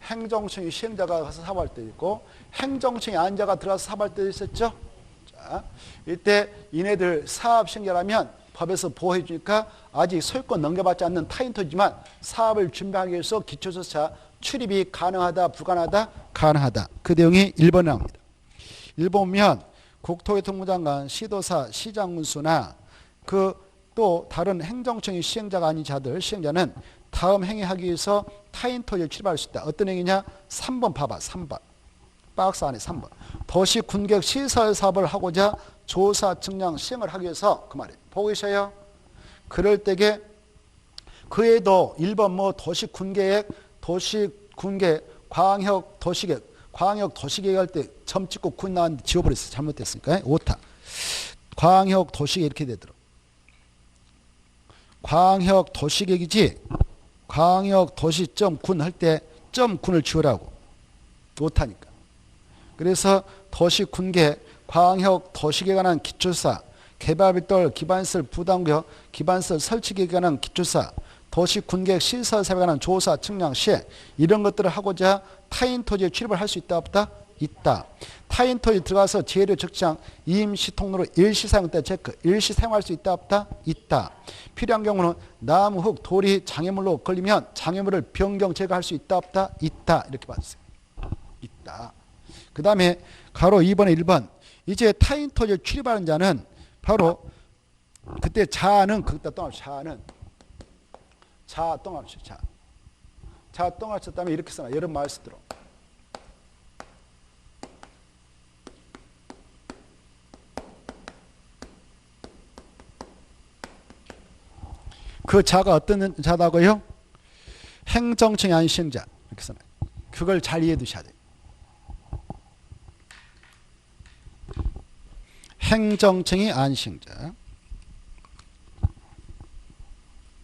행정청이 시행자가 가서 사업할 때 있고 행정청이 안자가 들어가서 사업할 때도 있었죠. 자, 이때 이네들 사업 시행자라면 법에서 보호해 주니까 아직 소유권 넘겨받지 않는 타인 토지지만 사업을 준비하기 위해서 기초조차 출입이 가능하다, 불가능하다, 가능하다. 그 내용이 1번에 나옵니다. 1번 보면 국토교통부 장관, 시도사, 시장군수나 그 또 다른 행정청이 시행자가 아닌 자들, 시행자는 다음 행위하기 위해서 타인 토지에 출입할 수 있다. 어떤 행위냐? 3번 봐봐. 3번. 박스 안에 3번. 도시 군객 시설 사업을 하고자 조사, 측량, 시행을 하기 위해서 그 말이에요. 보고 계셔요? 그럴 때에 그에도 1번 뭐 도시 군계획, 도시 군계, 광역 도시계획, 광역 도시계획 할 때 점 찍고 군 나왔는데 지워버렸어요. 잘못됐으니까. 오타. 광역 도시계획 이렇게 되더라고. 광역 도시계획이지 광역 도시 점 군 할 때 점 군을 지우라고. 오타니까. 그래서 도시 군계, 광역 도시계획에 관한 기초사, 개발별도 기반시설 부담구역, 기반시설 설치계획에 관한 기초사, 도시 군객 시설 사업에 관한 조사, 측량, 시행 이런 것들을 하고자 타인 토지에 출입을 할 수 있다 없다? 있다. 타인 토지 들어가서 재료 적장, 임시 통로로 일시 사용 때 체크, 일시 사용할 수 있다 없다? 있다. 필요한 경우는 나무, 흙, 돌이 장애물로 걸리면 장애물을 변경 제거할 수 있다 없다? 있다. 이렇게 봐주세요. 있다. 그 다음에 가로 2번에 1번. 이제 타인 토지에 출입하는 자는 바로 그때 자는 거기다 똥합시다. 자는 자 똥합시다. 자 똥합시다. 이렇게 써놔. 여러 말 쓰도록. 그 자가 어떤 자다고요? 행정청의 안시행자. 이렇게 써놔. 그걸 잘 이해해 두셔야 돼요. 행정청의 안시행자.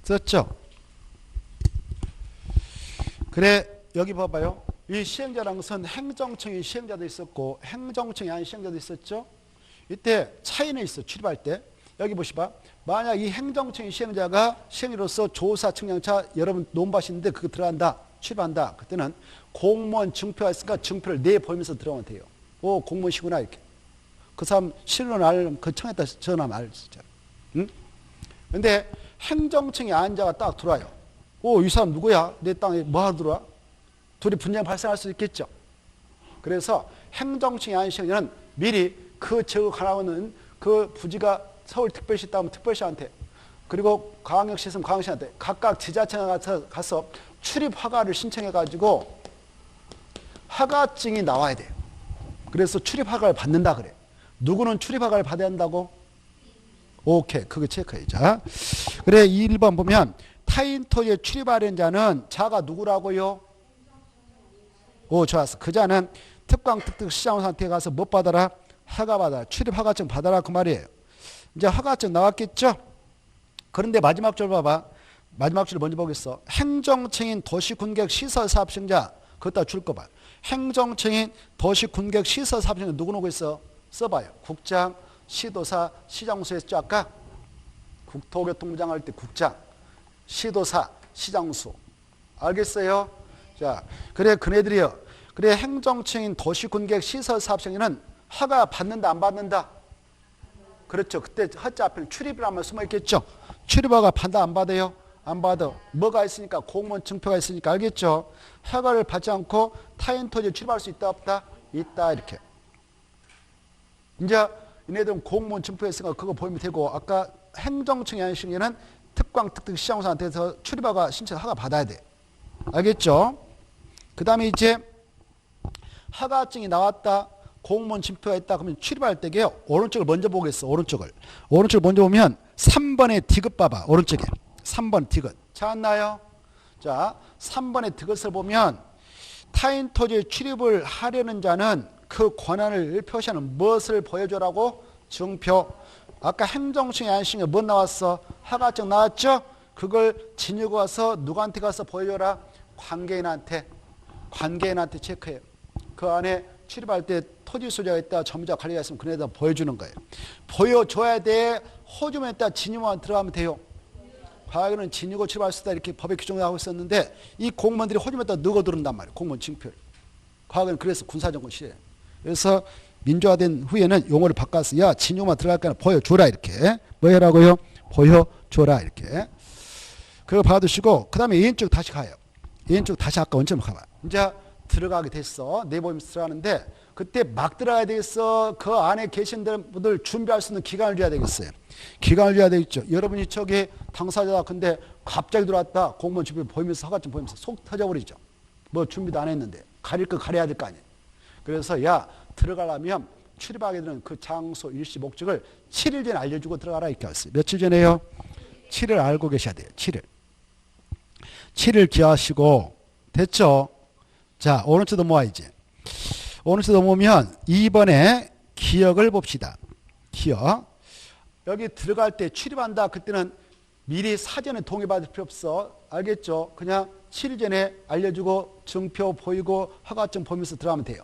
썼죠? 그래 여기 봐봐요. 이 시행자라는 것은 행정청인 시행자도 있었고 행정청이 아닌 시행자도 있었죠. 이때 차이는 있어. 출입할 때. 여기 보시봐. 만약 이 행정청인 시행자가 시행자로서 조사 측량차 여러분 논밭인데 그거 들어간다. 출입한다. 그때는 공무원 증표가 있으니까 증표를 내보이면서 들어가면 돼요. 오 공무원이구나 이렇게. 그 사람 실로 알면 그 청에다 전화하면 알죠. 응? 근데 행정청의 안자가 딱 들어와요. 오, 이 사람 누구야? 내 땅에 뭐하러 들어와? 둘이 분쟁 발생할 수 있겠죠. 그래서 행정청의 안시는 미리 그 지역 하나는 그 부지가 서울특별시 있다면 특별시한테 그리고 광역시 있으면 광역시한테 각각 지자체에 가서 출입 허가를 신청해 가지고 허가증이 나와야 돼요. 그래서 출입 허가를 받는다 그래. 누구는 출입 허가를 받아야 한다고? 오케이. 그거 체크해자. 그래 1번 보면 타인 토지에 출입하려는 자는 자가 누구라고요? 오 좋았어. 그 자는 특강 특특 시장 상태에 가서 못 받아라? 허가 받아라. 출입 허가증 받아라 그 말이에요. 이제 허가증 나왔겠죠? 그런데 마지막 줄 봐봐. 마지막 줄 먼저 보겠어. 행정청인 도시군객 시설사업시행자 그것다 줄 거 봐. 행정청인 도시군객 시설사업시행자 누구 누구 있어? 써봐요. 국장, 시도사, 시장수 했죠 아까? 국토교통부장 할 때 국장, 시도사, 시장수. 알겠어요? 자, 그래 그네들이요. 그래 행정청인 도시군객 시설사업시행자는 허가 받는다 안 받는다? 그렇죠. 그때 허자 앞에는 출입이라면 숨어있겠죠. 출입허가 받아 안 받아요? 안 받아. 뭐가 있으니까 공무원 증표가 있으니까 알겠죠. 허가를 받지 않고 타인 토지에 출입할 수 있다 없다? 있다 이렇게. 이제 얘네들은 공무원 증표가 있으니까 그거 보이면 되고 아까 행정청이 아닌 시행자는 특광 특특 시장사한테서 출입허가 신청 허가 받아야 돼. 알겠죠? 그 다음에 이제 허가증이 나왔다. 공무원 진표가 있다. 그러면 출입할 때게요. 오른쪽을 먼저 보겠어. 오른쪽을 먼저 보면 3번의 디귿 봐봐. 오른쪽에 3번 디귿 찾았나요? 자 3번의 디귿을 보면 타인 토지에 출입을 하려는 자는 그 권한을 표시하는 무엇을 보여줘라고? 증표. 아까 행정청의 안식에 뭐 나왔어? 허가증 나왔죠? 그걸 지니고 와서 누구한테 가서 보여줘라? 관계인한테 체크해요. 그 안에 출입할 때 토지 소재가 있다, 점유자 관리가 있으면 그네다 보여주는 거예요. 보여줘야 돼. 호주만 있다, 진유만 들어가면 돼요. 과거에는 진유고 출입할 수 있다 이렇게 법에 규정을 하고 있었는데 이 공무원들이 호주만 있다 넣어 들은단 말이에요. 공무원 징표를. 과거에는 그래서 군사정권 시대. 그래서 민주화된 후에는 용어를 바꿔서 야 진유만 들어갈 거나 보여줘라 이렇게. 뭐 해라고요? 보여줘라 이렇게. 그거 받으시고 그 다음에 2인쪽 다시 가요. 2인쪽 다시 아까 원점을 가봐. 이제 들어가게 됐어. 내보이면서 들어가는데 그때 막 들어가야 되겠어. 그 안에 계신 분들 준비할 수 있는 기간을 줘야 되겠어요. 기간을 줘야 되겠죠. 여러분이 저기 당사자다. 근데 갑자기 들어왔다. 공무원 준비 보이면서 허가증 보이면서 속 터져버리죠. 뭐 준비도 안 했는데 가릴 거 가려야 될 거 아니에요. 그래서 야 들어가려면 출입하게 되는 그 장소 일시 목적을 7일 전에 알려주고 들어가라 이렇게 했어요. 며칠 전에요? 7일 알고 계셔야 돼요. 7일 기하시고 됐죠? 자, 오른쪽 넘어와 이제. 오른쪽 넘어오면 2번에 기억을 봅시다. 기억. 여기 들어갈 때 출입한다. 그때는 미리 사전에 동의받을 필요 없어. 알겠죠? 그냥 7일 전에 알려주고 증표 보이고 허가증 보면서 들어가면 돼요.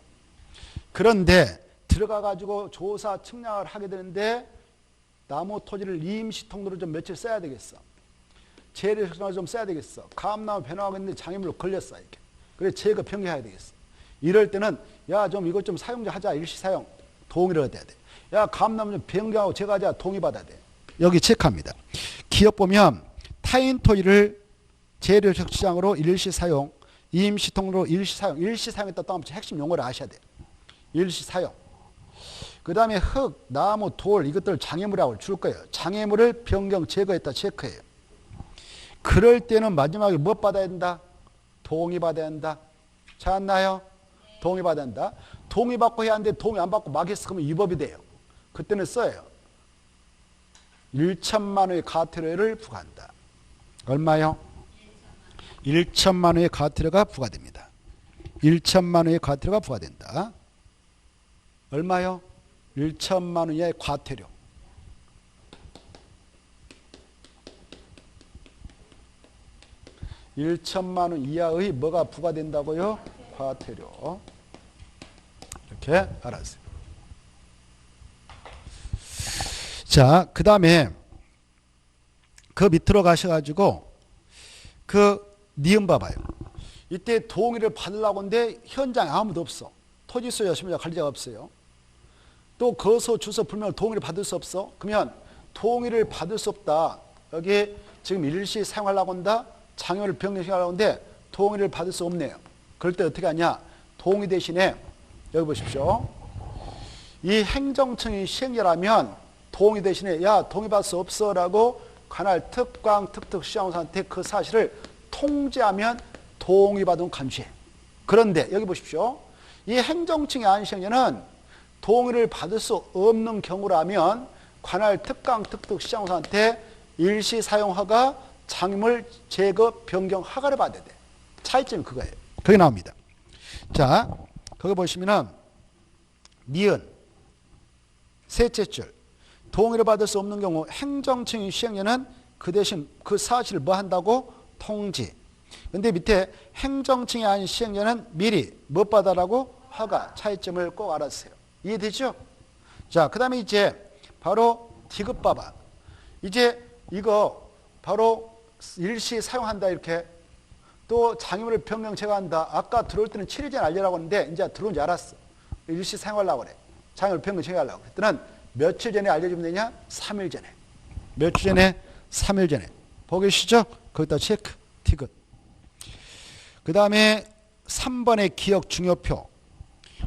그런데 들어가가지고 조사 측량을 하게 되는데 나무 토지를 임시 통로로 좀 며칠 써야 되겠어. 재래식을 좀 써야 되겠어. 감나무 변화하고 있는데 장애물로 걸렸어. 이렇게. 그래 제거 변경해야 되겠어. 이럴 때는 야 좀 이것 좀 사용 좀 하자. 일시 사용 동의를 얻어야 돼. 야 감나무 좀 변경하고 제거하자. 동의받아야 돼. 여기 체크합니다. 기업 보면 타인 토지를 재래식 시장으로 일시 사용, 임시 통로로 일시 사용. 일시 사용했다 또 핵심 용어를 아셔야 돼. 일시 사용. 그 다음에 흙, 나무, 돌 이것들 장애물이라고 줄 거예요. 장애물을 변경 제거했다 체크해요. 그럴 때는 마지막에 뭐 받아야 된다? 동의받아야 한다. 찾았나요? 동의받아야 한다. 동의받고 해야 하는데 동의 안 받고 막 했어. 그러면 위법이 돼요. 그때는 써요. 1천만 원의 과태료를 부과한다. 얼마요? 1천만 원의 과태료가 부과됩니다. 1천만 원의 과태료가 부과된다. 얼마요? 1천만 원 이하의 과태료. 1천만 원 이하의 뭐가 부과된다고요? 과태료. 이렇게 알았어요. 자, 그 다음에 그 밑으로 가셔가지고 니은 봐봐요. 이때 동의를 받으려고 하는데 현장에 아무도 없어. 토지 소유자, 소유자 관리자가 없어요. 또 거소, 주소, 불명을 동의를 받을 수 없어. 그러면 동의를 받을 수 없다. 여기 지금 일시 사용하려고 한다. 장애를 변경시키려고 하는데 동의를 받을 수 없네요. 그럴 때 어떻게 하냐. 동의 대신에 여기 보십시오. 이 행정청이 시행자라면 동의 대신에 야 동의받을 수 없어 라고 관할 특광 특특시장사한테 그 사실을 통지하면 동의받은 감시해. 그런데 여기 보십시오. 이 행정청의 안시행자는 동의를 받을 수 없는 경우라면 관할 특강 특특시장사한테 일시 사용허가 장애물 제거 변경 허가를 받아야 돼. 차이점이 그거예요. 거기 나옵니다. 자, 거기 보시면은 니은 셋째 줄 동의를 받을 수 없는 경우 행정청의 시행자는 그 대신 그 사실을 뭐 한다고? 통지. 근데 밑에 행정청이 아닌 시행자는 미리 못 받아라고? 허가. 차이점을 꼭 알아주세요. 이해되죠? 자, 그 다음에 이제 바로 디귿 봐봐. 이제 이거 바로 일시 사용한다 이렇게 또 장애물을 변경 제거한다. 아까 들어올 때는 7일 전에 알려라고 했는데 이제 들어온지 알았어. 일시 사용하려고 그래. 장애물 변경 제거하려고. 그랬더니 며칠 전에 알려주면 되냐? 3일 전에. 며칠 전에? 3일 전에. 보고 계시죠? 거기다 체크. 디귿. 그 다음에 3번의 기억 중요표.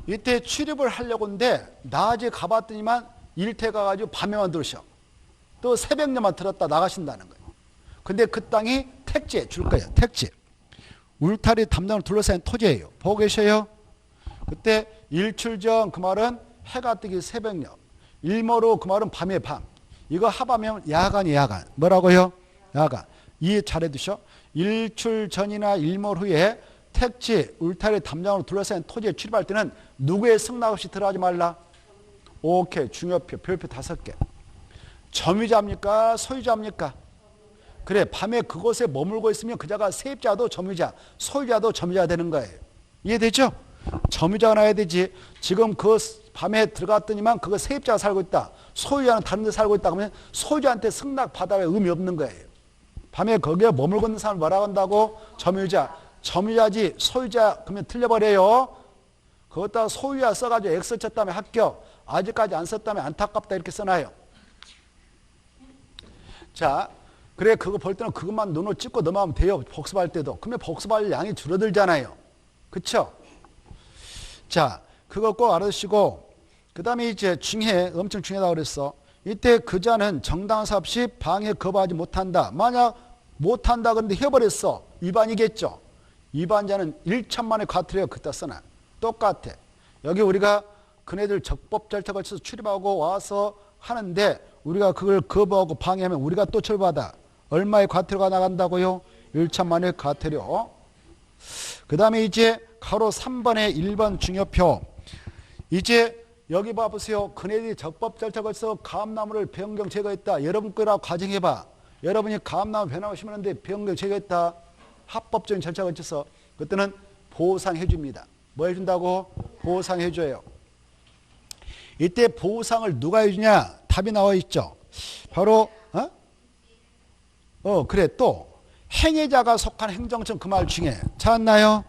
이때 출입을 하려고 하는데 낮에 가봤더니만 일태 가가지고 밤에만 들으셔. 또 새벽녘만 들었다 나가신다는 거예요. 근데 그 땅이 택지에 줄 거예요. 택지. 울타리 담장을 둘러싸인 토지예요. 보고 계셔요? 그때 일출전 그 말은 해가 뜨기 새벽녘. 일모로 그 말은 밤에 밤. 이거 합하면 야간이 야간. 뭐라고요? 야간. 이해 잘해 두셔. 일출 전이나 일몰 후에 택지, 울타리 담장으로 둘러싸인 토지에 출입할 때는 누구의 승낙 없이 들어가지 말라. 오케이. 중요표, 별표 5개. 점유자입니까? 소유자입니까? 그래. 밤에 그곳에 머물고 있으면 그자가 세입자도 점유자, 소유자도 점유자가 되는 거예요. 이해되죠? 점유자가 나야 되지. 지금 그 밤에 들어갔더니만 그거 세입자가 살고 있다. 소유자는 다른 데 살고 있다. 그러면 소유자한테 승낙 받아야 의미 없는 거예요. 밤에 거기에 머물고 있는 사람을 뭐라고 한다고? 점유자. 점유자지 소유자 그러면 틀려버려요. 그것다 소유자 써가지고 X 쳤다면 합격. 아직까지 안 썼다면 안타깝다 이렇게 써놔요. 자, 그래 그거 볼 때는 그것만 눈을 찍고 넘어가면 돼요. 복습할 때도. 그러면 복습할 양이 줄어들잖아요. 그쵸? 자, 그거 꼭 알아두시고 그 다음에 이제 중해, 엄청 중요하다고 그랬어. 이때 그자는 정당한 사업 시 방해 거부하지 못한다. 만약 못한다 그런데 해버렸어. 위반이겠죠. 위반자는 1천만의 과태료가 그따 써놔. 똑같아. 여기 우리가 그네들 적법 절차에 걸쳐서 출입하고 와서 하는데 우리가 그걸 거부하고 방해하면 우리가 또 처벌받아. 얼마의 과태료가 나간다고요? 1천만의 과태료. 그 다음에 이제 가로 3번의 1번 중요표. 이제 여기 봐보세요. 그네들이 적법 절차에 걸쳐서 감나무를 변경 제거했다. 여러분 거라고 가정해봐. 여러분이 감나무 변화가 심었는데 변경 제거했다. 합법적인 절차에 걸쳐서 그때는 보상해 줍니다. 뭐 해준다고? 보상해 줘요. 이때 보상을 누가 해주냐? 답이 나와 있죠. 바로 그래 또 행위자가 속한 행정청 그 말 중에 찾았나요?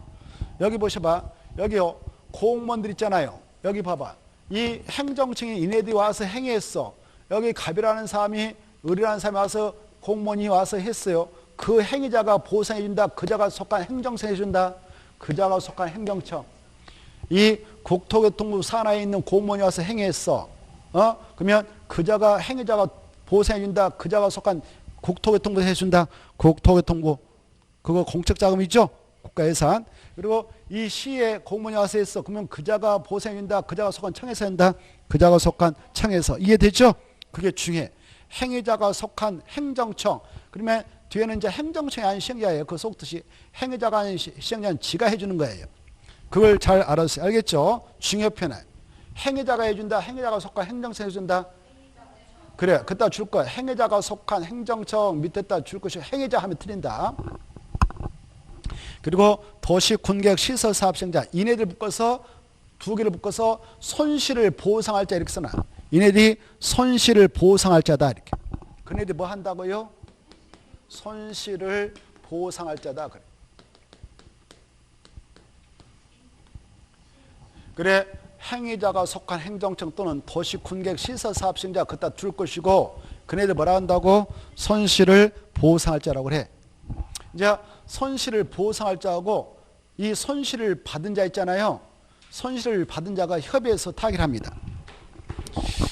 여기 보셔봐. 여기요 공무원들 있잖아요. 여기 봐봐. 이 행정청이 이네들이 와서 행위했어. 여기 갑이라는 사람이 을이라는 사람이 와서 공무원이 와서 했어요. 그 행위자가 보상해 준다. 그자가 속한 행정청 해준다. 그자가 속한 행정청. 이 국토교통부 산하에 있는 공무원이 와서 행위했어. 그러면 그자가 행위자가 보상해 준다. 그자가 속한 국토교통부 해준다. 국토교통부. 그거 공적자금이죠. 국가예산. 그리고 이 시에 공무원이 와서 했어. 그러면 그자가 보상해 준다. 그자가 속한 청에서 한다. 그자가 속한 청에서. 이해되죠? 그게 중요해. 행위자가 속한 행정청. 그러면 뒤에는 이제 행정청이 아닌 시행자예요. 그 속뜻이 행위자가 아닌 시행자는 지가 해주는 거예요. 그걸 잘 알아주세요. 알겠죠? 중요 표현. 행위자가 해준다. 행위자가 속한 행정청 해준다. 그래. 그따 줄 거야. 행위자가 속한 행정청 밑에다 줄 것이 행위자 하면 틀린다. 그리고 도시 군객 시설 사업 시행자 이네들 묶어서 두 개를 묶어서 손실을 보상할 자 이렇게 써놔. 이네들이 손실을 보상할 자다 이렇게. 그네들이 뭐 한다고요? 손실을 보상할 자다 그래. 그래 행위자가 속한 행정청 또는 도시 군객 시설 사업 시행자 그따 둘 것이고 그네들 뭐라 한다고? 손실을 보상할 자라고 그래. 이제 손실을 보상할 자하고 이 손실을 받은 자 있잖아요. 손실을 받은 자가 협의해서 타결 합니다.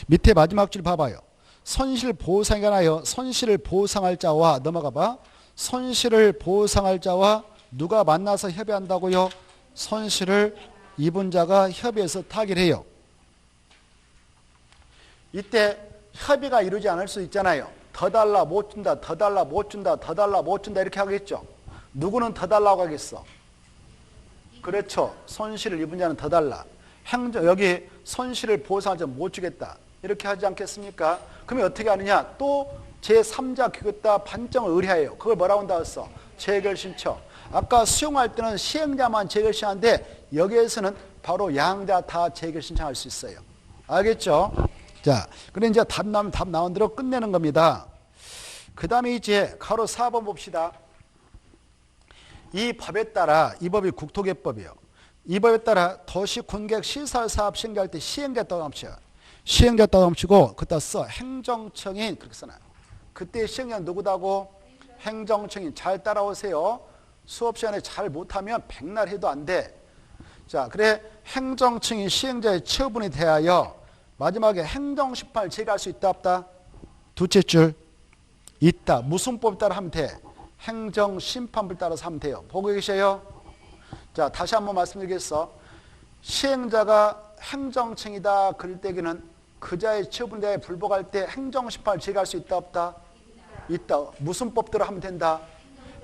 밑에 마지막 줄 봐봐요. 손실 보상이 나요. 손실을 보상할 자와 넘어가 봐. 손실을 보상할 자와 누가 만나서 협의한다고요? 손실을 입은 자가 협의해서 타결해요. 이때 협의가 이루지 않을 수 있잖아요. 더 달라 못 준다, 더 달라 못 준다, 더 달라 못 준다 이렇게 하겠죠. 누구는 더 달라고 하겠어? 그렇죠. 손실을 입은 자는 더 달라. 여기 손실을 보상할 자는 못 주겠다. 이렇게 하지 않겠습니까? 그러면 어떻게 하느냐? 또 제3자 기겠다 판정을 의뢰해요. 그걸 뭐라고 한다고 했어? 재결신청. 아까 수용할 때는 시행자만 재결신하는데 여기에서는 바로 양자 다 재결신청할 수 있어요. 알겠죠? 자, 그래 이제 답 나오면 답 나온 대로 끝내는 겁니다. 그 다음에 이제 가로 4번 봅시다. 이 법에 따라, 이 법이 국토개법이에요. 이 법에 따라 도시 군객 시설 사업 시행할 때 시행자 따로 넘치요. 시행자 따로 넘치고 그따 써 행정청인 그렇게 써놔요. 그때 시행자 누구다고? 행정청인. 잘 따라오세요. 수업 시간에 잘 못하면 백날 해도 안 돼. 자, 그래 행정청인 시행자의 처분에 대하여 마지막에 행정심판을 제기할 수 있다 없다? 두째 줄 있다. 무슨 법에 따라 하면 돼? 행정심판법에 따라서 하면 돼요. 보고 계세요? 자, 다시 한번 말씀드리겠어. 시행자가 행정청이다 그럴 때에는 그자의 처분에 대해 불복할 때 행정심판을 제기할 수 있다 없다? 있다. 무슨 법대로 하면 된다?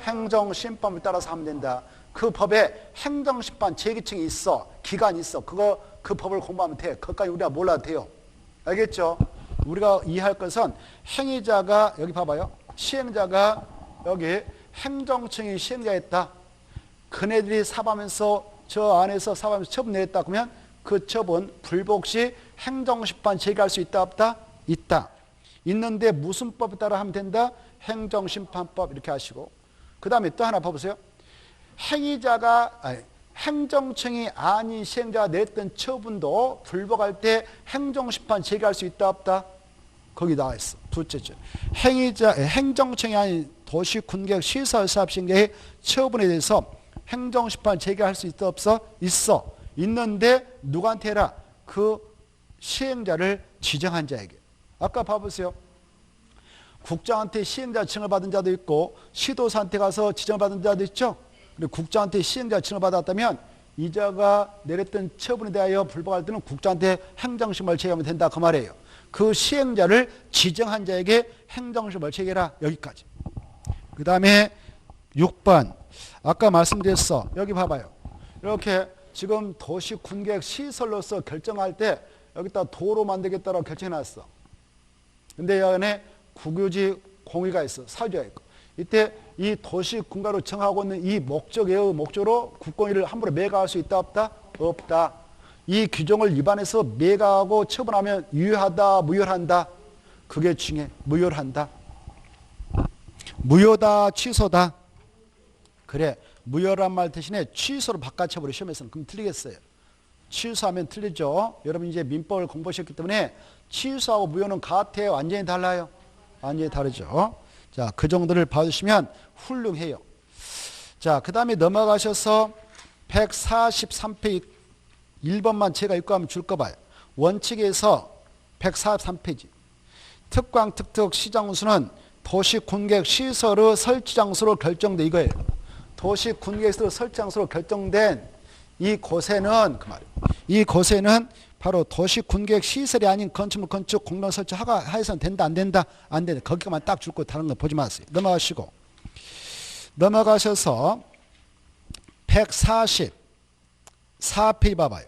행정심판법에 따라서 하면 된다. 그 법에 행정심판 제기청이 있어. 기간이 있어. 그 법을 공부하면 돼. 그것까지 우리가 몰라도 돼요. 알겠죠? 우리가 이해할 것은 행위자가 여기 봐봐요. 시행자가 여기 행정청이 시행자였다. 그네들이 사업하면서 저 안에서 사업하면서 처분 내렸다. 그러면 그 처분 불복 시 행정심판 제기할 수 있다 없다? 있다. 있는데 무슨 법에 따라 하면 된다? 행정심판법 이렇게 하시고 그 다음에 또 하나 봐보세요. 행정청이 아닌 시행자가 냈던 처분도 불복할 때 행정심판 제기할 수 있다 없다? 거기 나와 있어. 둘째 줄. 행정청이 아닌 도시 군객 시설 사업 시행자의 처분에 대해서 행정심판 제기할 수 있다 없어? 있어. 있는데 누구한테 해라? 그 시행자를 지정한 자에게. 아까 봐보세요. 국장한테 시행자 칭을 받은 자도 있고 시도사한테 가서 지정을 받은 자도 있죠. 그리고 국장한테 시행자 칭을 받았다면 이자가 내렸던 처분에 대하여 불복할 때는 국장한테 행정심을 제기하면 된다 그 말이에요. 그 시행자를 지정한 자에게 행정심을 제기해라. 여기까지. 그 다음에 6번 아까 말씀드렸어. 여기 봐봐요. 이렇게 지금 도시 군객 시설로서 결정할 때 여기다 도로 만들겠다라고 결정해놨어. 근데 이 안에 국유지 공의가 있어. 사유지가 있고. 이때 이 도시 군가로 정하고 있는 이 목적의 목적으로 국공의를 함부로 매각할 수 있다 없다? 없다. 이 규정을 위반해서 매각하고 처분하면 유효하다 무효한다? 그게 중요해. 무효한다. 무효다 취소다? 그래. 무효란 말 대신에 취소로 바꿔쳐버려 시험에서는. 그럼 틀리겠어요. 취소하면 틀리죠. 여러분 이제 민법을 공부하셨기 때문에 취소하고 무효는 같아요. 완전히 달라요. 완전히 다르죠. 자, 그 정도를 봐주시면 훌륭해요. 자, 그 다음에 넘어가셔서 143페이지 1번만 제가 읽고 하면 줄 거 봐요. 원칙에서 143페이지. 특광 특특 시장수는 도시 군객 시설의 설치 장소로 결정돼 이거예요. 도시 군객 시설 설치 장소로 결정된 이 곳에는 그 말이에요. 이 곳에는 바로 도시 군객 시설이 아닌 건축물 건축 공동 설치 하에서는 된다 안 된다 안 된다. 거기만 딱 줄 거 다른 거 보지 마세요. 넘어가시고 넘어가셔서 144페이지 봐봐요.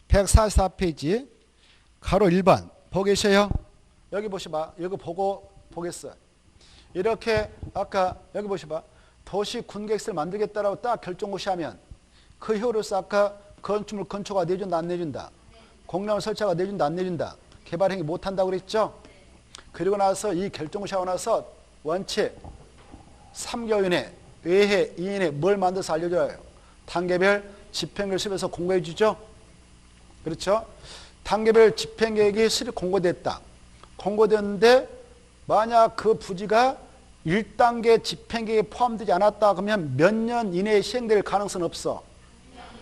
144페이지 가로 1번 보고 계셔요? 여기 보시봐. 여기 보고 보겠어요. 이렇게 아까 여기 보시봐. 도시 군객시를 만들겠다라고 딱 결정고시하면 그 효로서 아까 건축물 건축가 내준다 안 내준다? 공장을 설치가 내준다 안 내준다? 개발행위 못한다고 그랬죠? 그리고 나서 이 결정고시하고 나서 원칙 3개월 이내 외해 2인에 뭘 만들어서 알려줘요? 단계별 집행계획 수립해서 공고해 주죠? 그렇죠? 단계별 집행계획이 수립 공고됐다. 공고됐는데 만약 그 부지가 1단계 집행계획에 포함되지 않았다 그러면 몇 년 이내에 시행될 가능성은 없어?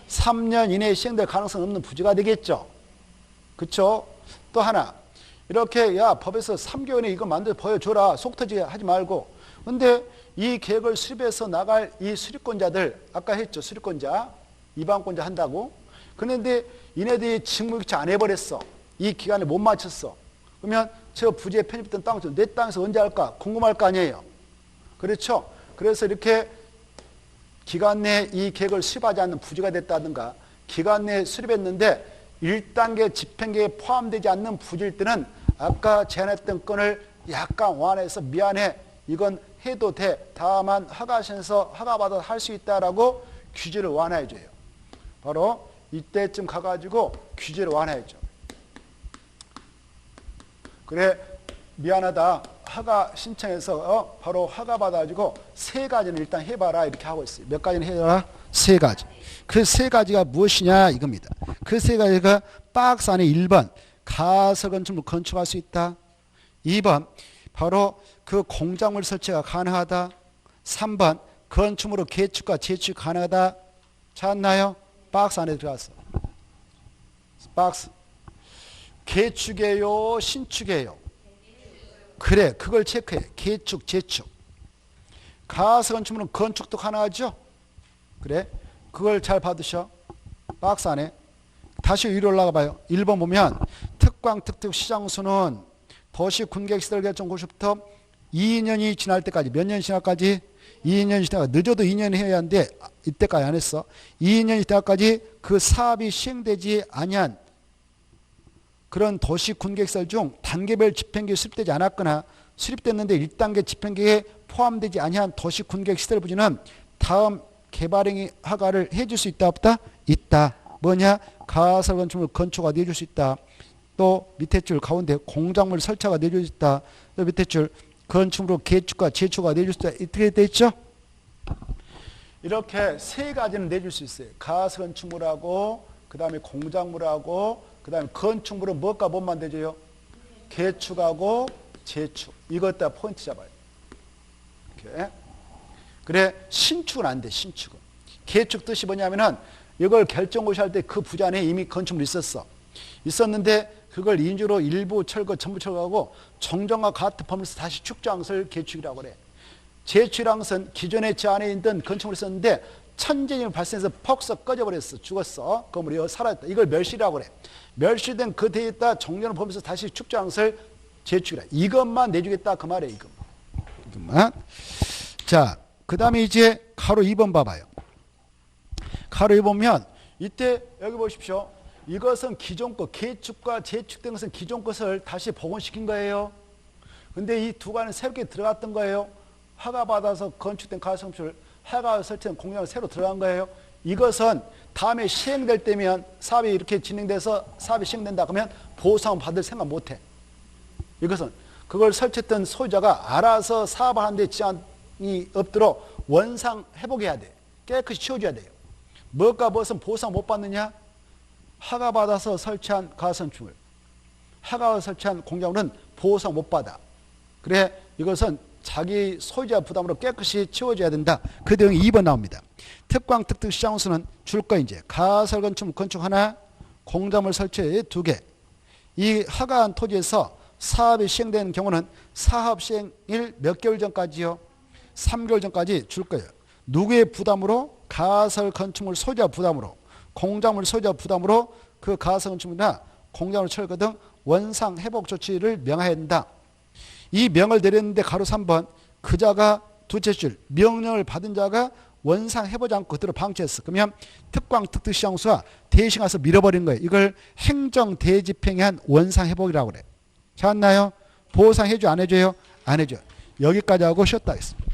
3년 이내에 시행될 가능성 없는 부지가 되겠죠. 그렇죠? 또 하나 이렇게 야 법에서 3개월 이내 이거 만들어 보여줘라 속 터지게 하지 말고 근데 이 계획을 수립해서 나갈 이 수립권자들 아까 했죠. 수립권자 이방권자 한다고 그런데 이네들이 직무유기 안 해버렸어. 이 기간에 못 맞췄어. 그러면 저 부지에 편입했던 땅을 내 땅에서 언제 할까 궁금할 거 아니에요. 그렇죠? 그래서 이렇게 기간 내에 이 계획을 수립하지 않는 부지가 됐다든가 기간 내에 수립했는데 1단계 집행계획에 포함되지 않는 부지일 때는 아까 제안했던 건을 약간 완화해서 미안해 이건 해도 돼 다만 허가시에서 허가받아 할 수 있다라고 규제를 완화해줘요. 바로 이때쯤 가가지고 규제를 완화해줘. 그래 미안하다 허가 신청해서 바로 허가 받아가지고 세 가지는 일단 해봐라 이렇게 하고 있어요. 몇 가지는 해라? 세 가지. 그 세 가지가 무엇이냐 이겁니다. 그 세 가지가 박스 안에 1번 가설 건축물 건축할 수 있다. 2번 바로 그 공작물 설치가 가능하다. 3번 건축물로 개축과 재축이 가능하다. 찾았나요? 박스 안에 들어갔어. 박스. 개축이에요? 신축이에요? 그래 그걸 체크해. 개축 재축. 가설 건축물은 건축도 가능하죠? 그래 그걸 잘 받으셔. 박스 안에. 다시 위로 올라가 봐요. 1번 보면 특광 특특 시장수는 도시 군객시설 결정 고시부터 2년이 지날 때까지 몇 년 지날까지 2년이 지나가 늦어도 2년 해야 하는데 이때까지 안 했어. 2년이 지날까지 그 사업이 시행되지 아니한 그런 도시 군객시설 중 단계별 집행계획이 수립되지 않았거나 수립됐는데 1단계 집행계획에 포함되지 아니한 도시 군객시설 부지는 다음 개발행위 허가를 해줄 수 있다 없다? 있다. 뭐냐? 가설 건축물 건축가 내줄 수 있다. 또 밑에 줄 가운데 공작물 설치가 내줄 수 있다. 또 밑에 줄 건축물로 개축과 재축가 내줄 수 있다. 이렇게 돼 있죠? 이렇게 세 가지는 내줄 수 있어요. 가설 건축물하고 그 다음에 공작물하고 그 다음에 건축물은 뭐가 뭐만 내줘요? 개축하고 재축. 이것 다 포인트 잡아요. 이렇게. 그래 신축은 안 돼. 신축은. 개축 뜻이 뭐냐면은 이걸 결정고시할 때 그 부지 안에 이미 건축물이 있었는데 그걸 인주로 일부 철거 전부 철거하고 정정과 같은 범위에서 다시 축조한 것을 개축이라고 그래. 재축이라는 것은 기존에 저 안에 있던 건축물이 있었는데 천재님이 발생해서 퍽서 꺼져버렸어. 죽었어. 건물이 사라졌다. 이걸 멸실이라고 그래. 멸실된 그 뒤에 있다 정정을 범위에서 다시 축조한 것을 재축이라. 이것만 내주겠다 그 말이에요. 이것만. 자, 그 다음에 이제 가로 2번 봐봐요. 가로 2번 보면 이때 여기 보십시오. 이것은 기존 것, 개축과 재축된 것은 기존 것을 다시 복원시킨 거예요. 근데 이 두 가지는 새롭게 들어갔던 거예요. 허가받아서 건축된 가설건축을 허가 설치된 공장을 새로 들어간 거예요. 이것은 다음에 시행될 때면 사업이 이렇게 진행돼서 사업이 시행된다 그러면 보상 받을 생각 못해. 이것은 그걸 설치했던 소유자가 알아서 사업을 하는데 지장이 없도록 원상 회복해야 돼. 깨끗이 치워줘야 돼요. 뭐가 무엇은 보상 못 받느냐? 허가받아서 설치한 가설건축물, 허가받아서 설치한 공작물은 보상 못 받아. 그래 이것은 자기 소유자 부담으로 깨끗이 치워줘야 된다. 그 내용이 2번 나옵니다. 특광 특특 시장수는 줄 거 이제 가설건축물 건축 하나, 공작물 설치 2개. 이 허가한 토지에서 사업이 시행되는 경우는 사업 시행일 몇 개월 전까지요? 3개월 전까지 줄 거예요. 누구의 부담으로? 가설건축물 소유자 부담으로, 공작물 소유자 부담으로 그 가설건축물이나 공작물 철거 등 원상 회복 조치를 명해야 된다. 이 명을 내렸는데 가로 3번 그자가 두째 줄 명령을 받은 자가 원상 해보지 않고 그대로 방치했어. 그러면 특광 특특 시장수가 대신 가서 밀어버린 거예요. 이걸 행정 대집행에 한 원상 회복이라고 그래. 찾았나요? 보상 해줘 안 해줘요? 안 해줘. 여기까지 하고 쉬었다 했습니다.